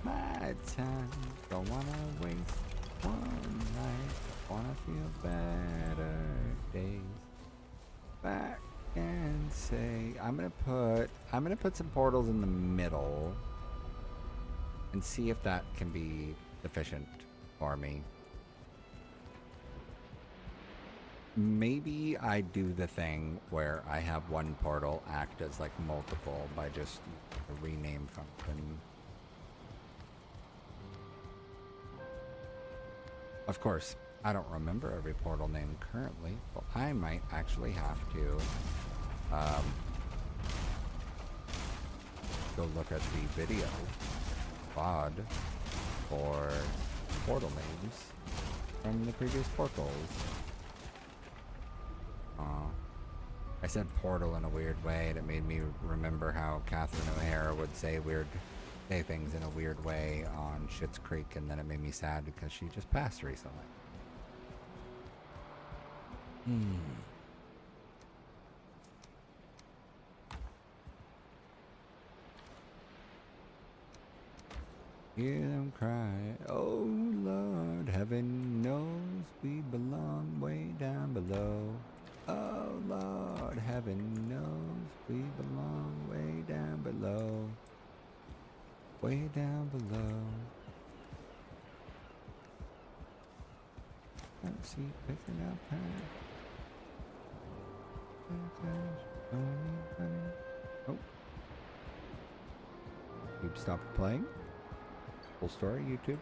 my time. Don't wanna waste one night. Wanna feel better days. Back and say I'm gonna put some portals in the middle and see if that can be sufficient for me. Maybe I do the thing where I have one portal act as like multiple by just a rename function. Of course, I don't remember every portal name currently, but I might actually have to go look at the video VOD for portal names from the previous portals. I said portal in a weird way, and it made me remember how Catherine O'Hara would say things in a weird way on Schitt's Creek, and then it made me sad because she just passed recently. Hear them cry, oh Lord, heaven knows we belong way down below. Oh Lord, heaven knows we belong way down below. Way down below. Can't see picking up Oh. YouTube stopped playing. Full story, YouTube.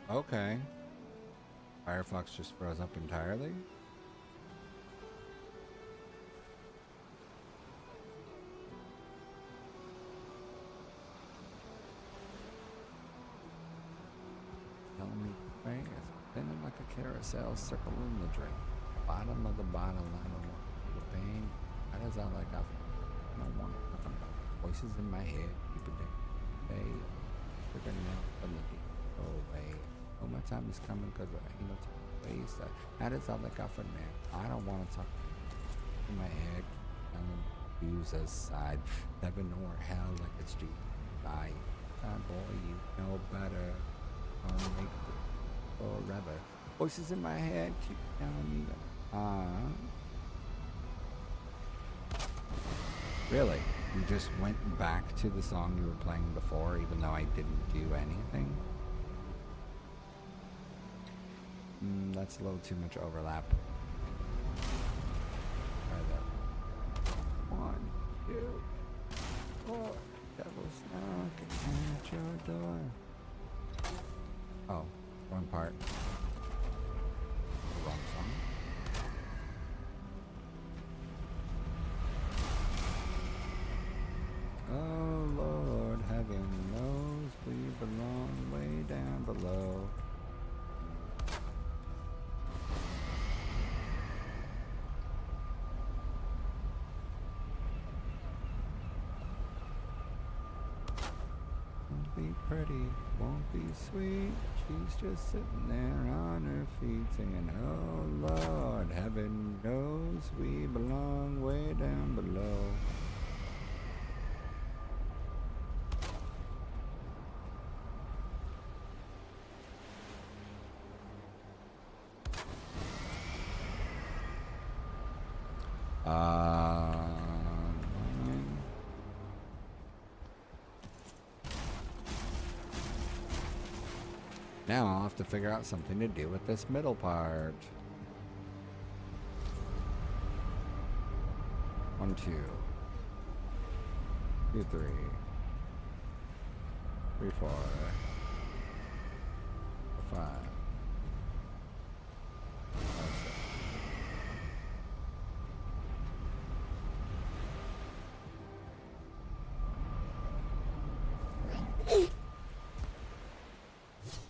Okay. Firefox just froze up entirely. like a carousel circling the drain. Bottom of the bottle, I don't want the pain. How does that like I don't want to talk about voices in my head, keep it day. We're gonna now from the deep. Go away. Oh, my time is coming because I ain't no time to waste. How does that like I for man? I don't want to talk in my head. Use aside. Heaven or hell like it's due. Bye. Boy, you know better. I'll make it forever. Voices in my head keep telling me really? You just went back to the song you were playing before even though I didn't do anything? That's a little too much overlap. Try that. 1, 2, 4. Devil's knocking at your door. Oh, wrong part. Wrong song. Oh Lord, heaven knows we belong way down below. Won't be pretty, won't be sweet. She's just sitting there on her feet singing, oh Lord, heaven knows we belong way down below. Now I'll have to figure out something to do with this middle part. 1, 2, 2, 3, 3, 4, 5.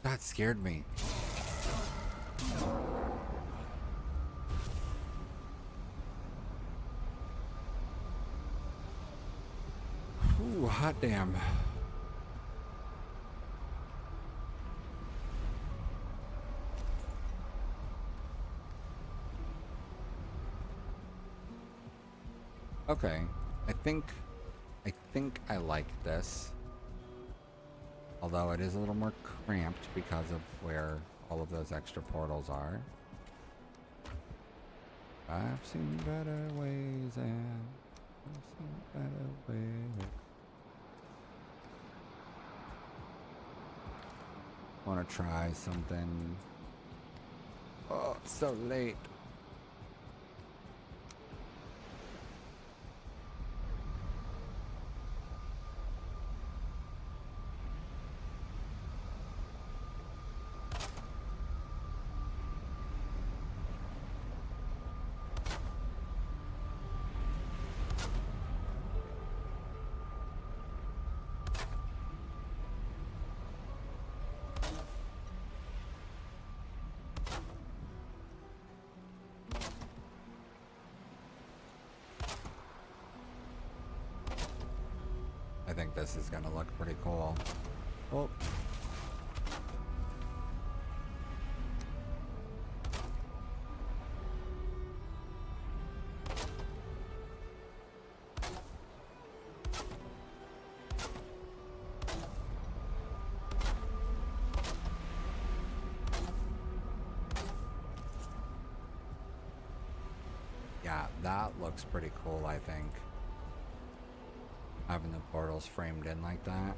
That scared me. Ooh, hot damn. Okay, I think I like this. Although it is a little more cramped because of where all of those extra portals are. I've seen better ways and I've seen better ways. Want to try something. Oh, it's so late. I think this is gonna look pretty cool. Oh. Yeah, that looks pretty cool, I think. Having the portals framed in like that.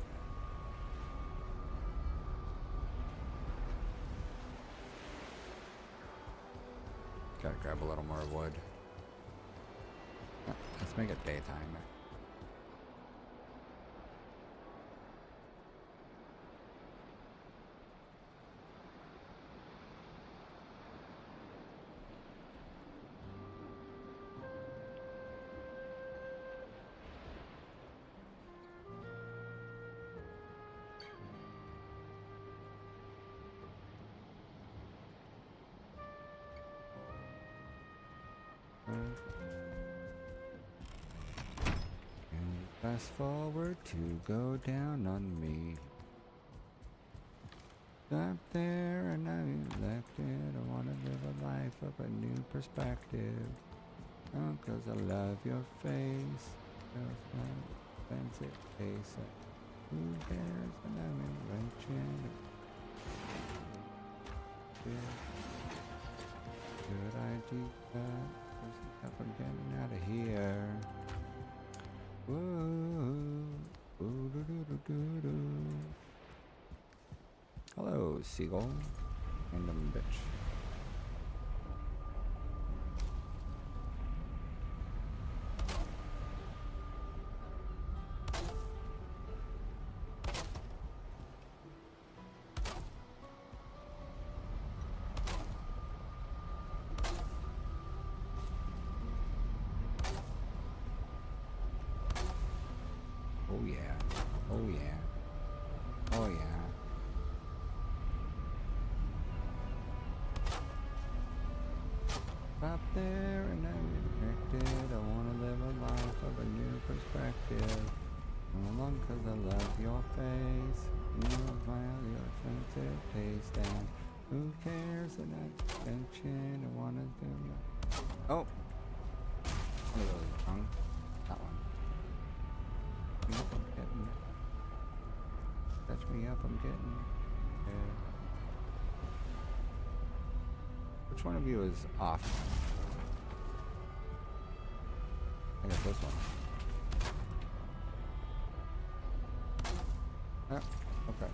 Gotta grab a little more wood. Let's make it daytime. Fast forward to go down on me. Up there and I'm elected. I wanna live a life of a new perspective. Oh, 'cause I love your face. Cause my expensive face. Who cares when I'm invention? Good idea. Up and getting out of here. Whoa. Ooh-doo-doo-doo-doo-doo. Hello, seagull. Random bitch. Oh yeah. Oh yeah. Oh yeah. Up there and I'm connected. I wanna live a life of a new perspective. Come along 'cause I love your face. You smile, your offensive taste, and who cares? And attention. I wanna do my. Oh, one of those wrong. That one. Yep, I'm getting. Touch me up. I'm getting. Yeah. Which one of you is off? I got this one. Ah, okay.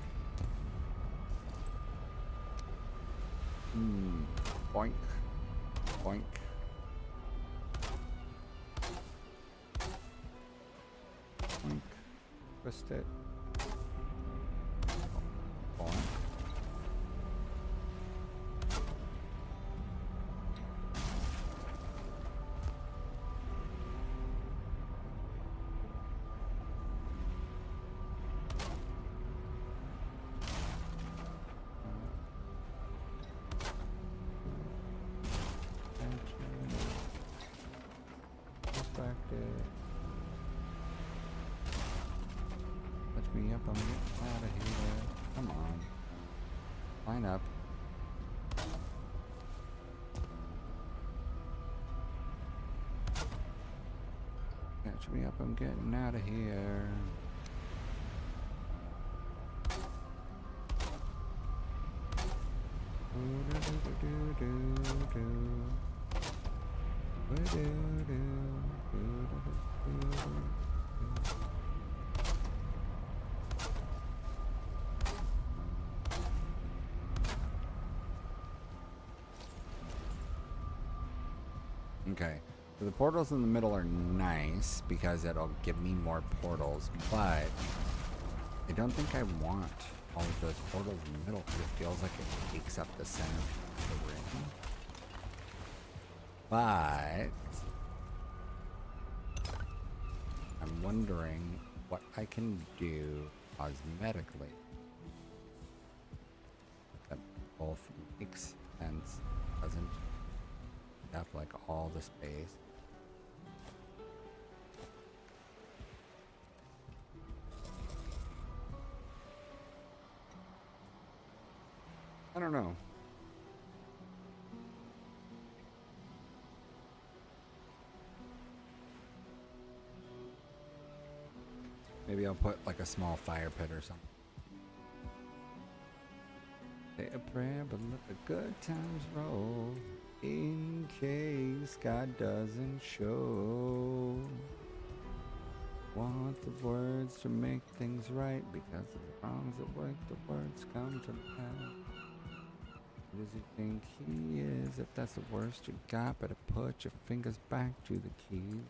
Boink. Boink. Boink. Twist it. Boink. Perspective. Touch me up, I'm getting out of here. Come on. Line up. Catch me up, I'm getting out of here. Okay, so the portals in the middle are nice because it'll give me more portals, but I don't think I want all of those portals in the middle because it feels like it takes up the center of the ring. But I'm wondering what I can do cosmetically that both makes sense, doesn't up like all the space. I don't know. Maybe I'll put like a small fire pit or something. Say a prayer, but let the good times roll in case God doesn't show. Want the words to make things right because of the wrongs that work, the words come to pass. Who does he think he is? If that's the worst you got, better put your fingers back to the keys.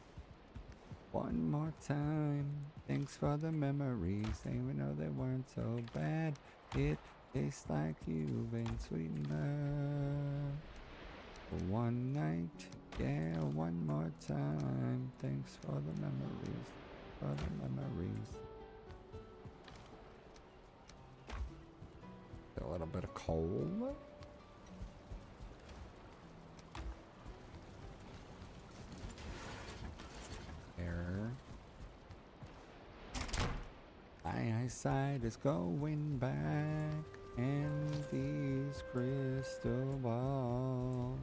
One more time, thanks for the memories, even though they weren't so bad. It tastes like you've been sweet enough. For one night, yeah, one more time. Thanks for the memories, for the memories. A little bit of coal. Air. Bayside is going back, and these crystal balls.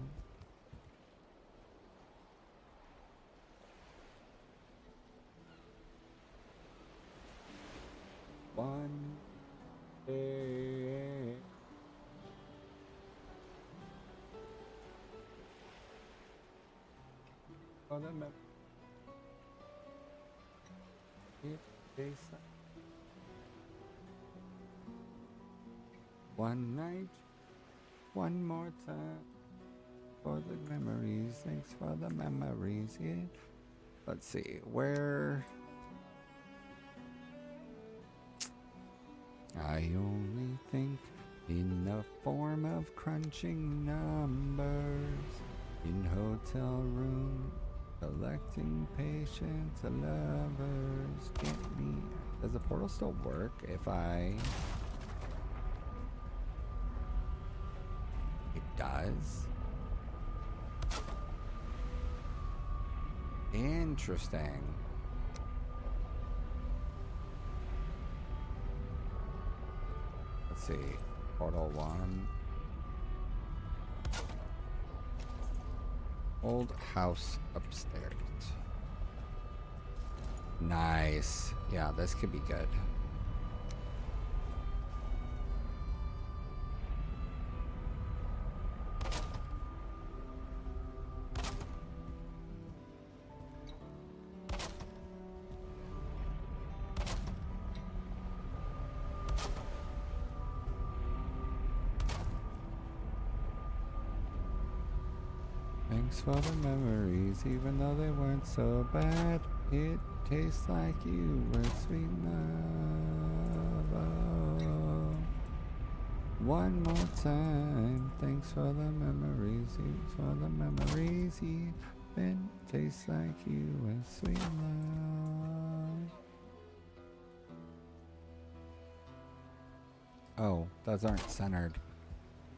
One day. For the Bayside. One night, one more time, for the memories. Thanks for the memories. Yeah. Let's see where. I only think in the form of crunching numbers in hotel room, collecting patients, lovers. Get me. Does the portal still work if I? It does. Interesting. Let's see. Portal 1. Old house upstairs. Nice. Yeah, this could be good. Thanks for the memories, even though they weren't so bad. It tastes like you were sweet love. Oh. One more time, thanks for the memories, thanks for the memories. Even tastes like you were sweet love. Oh, those aren't centered.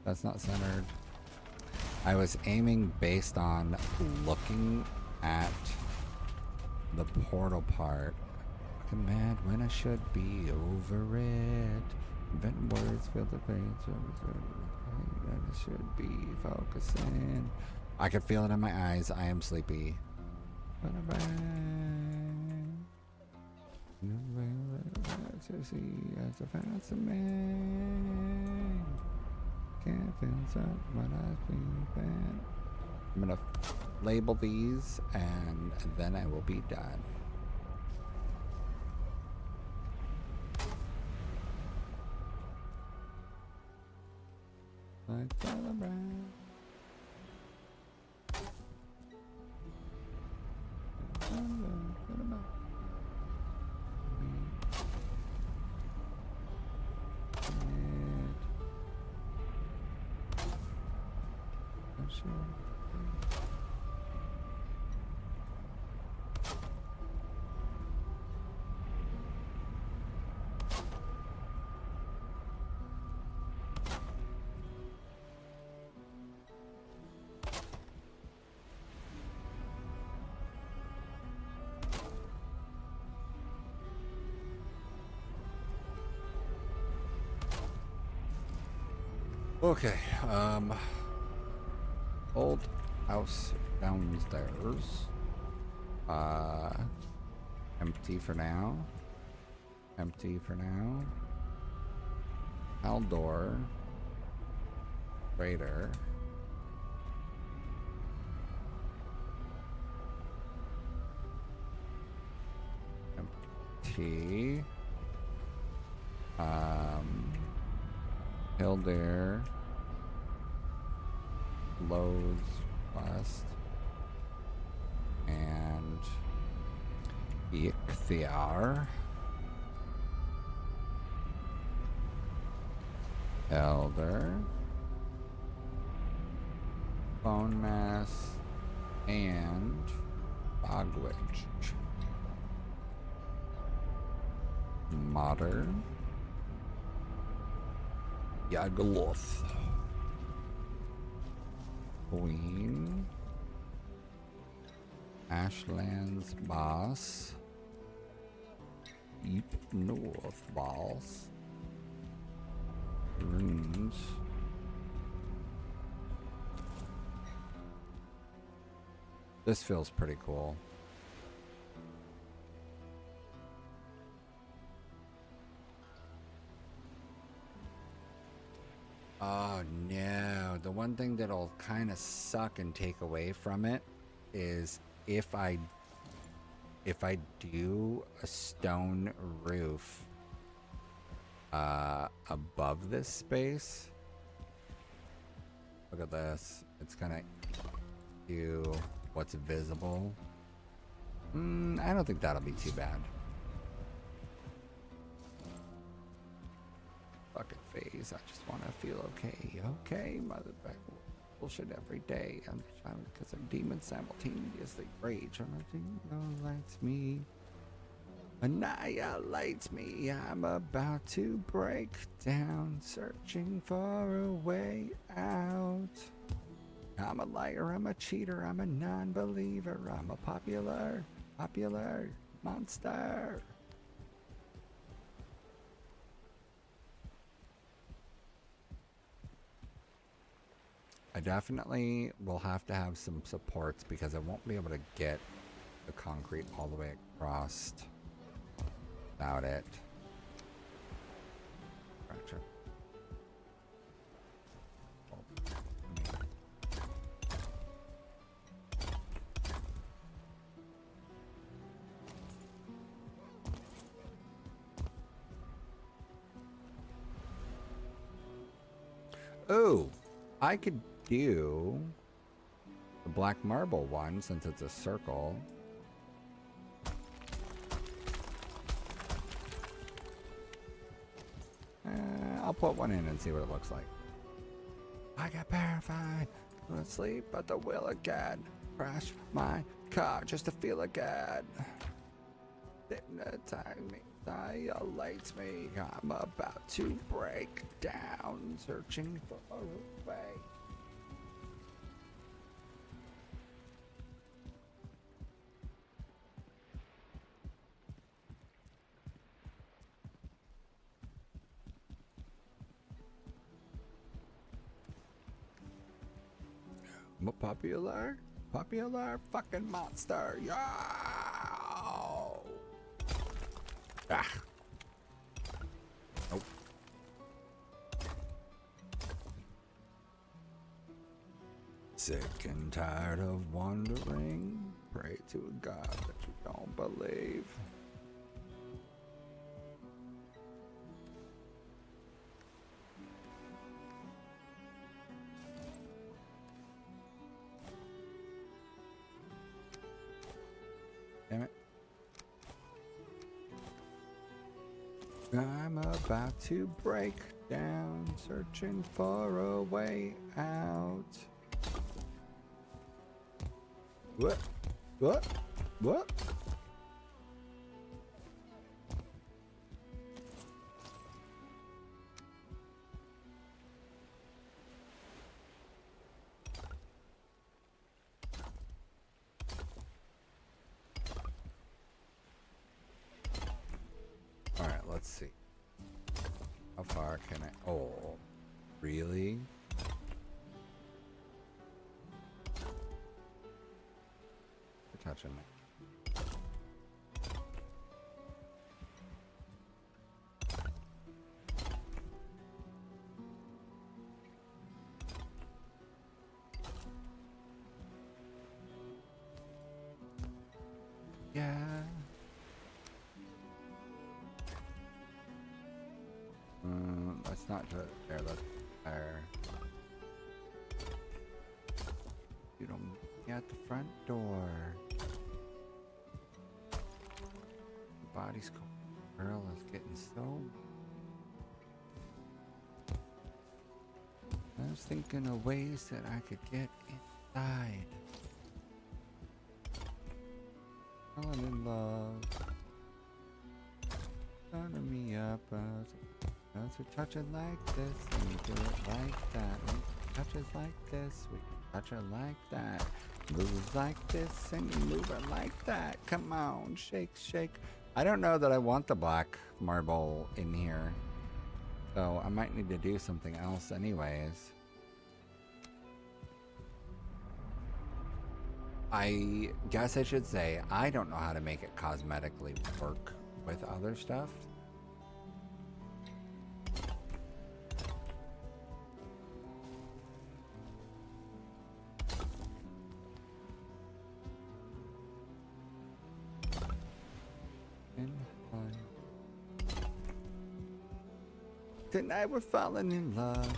That's not centered. I was aiming based on looking at the portal part. Fucking mad when I should be over it. Invent words, feel the pain, I should be focusing. I can feel it in my eyes. I am sleepy. To see as a fancy man. Can't feel what I think bad. I'm gonna label these and then I will be done. Like celebrate. Okay, old house downstairs. Empty for now. Empty for now. Haldor. Raider. Empty. Hildair. Loads West. And Ichthyar. Elder. Bone Mass. And Bogwitch. Modern. Yagaloth. Queen. Ashland's Boss. deep north, balls. Runes. This feels pretty cool. Oh no, the one thing that'll kind of suck and take away from it is if I do a stone roof above this space. Look at this. It's gonna do what's visible. I don't think that'll be too bad. Fucking phase. I just want to feel okay. Okay, motherfucker. Bullshit every day. I'm trying because I'm demon simultaneously rage. Annihilates me. Annihilates me. I'm about to break down, searching for a way out. I'm a liar. I'm a cheater. I'm a non-believer. I'm a popular monster. I definitely will have to have some supports because I won't be able to get the concrete all the way across without it. Gotcha. Oh, I could do the black marble one since it's a circle. I'll put one in and see what it looks like. I got terrified. Couldn't sleep at the wheel again. Crash my car just to feel again. Hypnotize me, annihilates me. I'm about to break down, searching for a way. I'm a popular fucking monster. Yo! Ah. Nope. Sick and tired of wandering. Pray to a God that you don't believe. Damn it. I'm about to break down, searching for a way out. What? What? What? Alright, let's see. How far can I... Oh, really? You're touching me. Yeah. Let's not do it there. Let's there. You don't get at the front door. The body's cold. Girl is getting so. I was thinking of ways that I could get inside. Falling in love. Turning me up. As we touch it like this, and we do it like that. We touch it like this, we touch it like that. Move like this, and you move it like that. Come on, shake, shake, I don't know that I want the black marble in here. So I might need to do something else anyways. I guess I should say I don't know how to make it cosmetically work with other stuff. Tonight we're falling in love.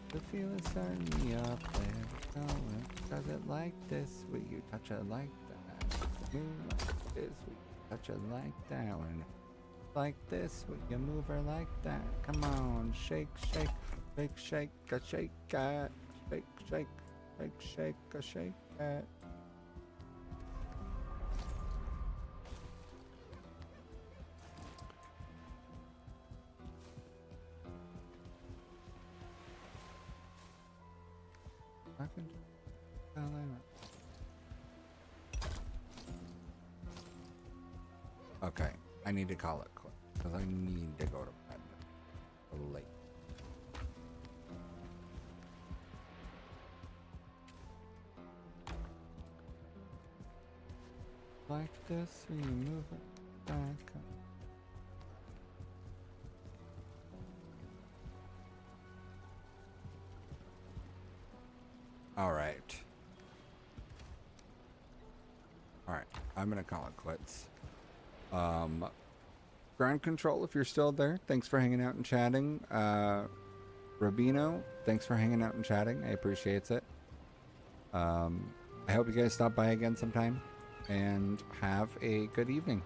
The feeling's turning me up there. Does it like this? Will you touch it like that? Move like this? Will you touch it like that? When like this? Will you move her like that? Come on, shake, shake, shake, shake, a shake, shake, shake, shake, shake, a shake, Okay, I need to call it quits because I need to go to bed late. Like this, you move it back. All right. All right, I'm gonna call it quits. Ground control, if you're still there, thanks for hanging out and chatting. Rubino, thanks for hanging out and chatting. I appreciate it. I hope you guys stop by again sometime and have a good evening.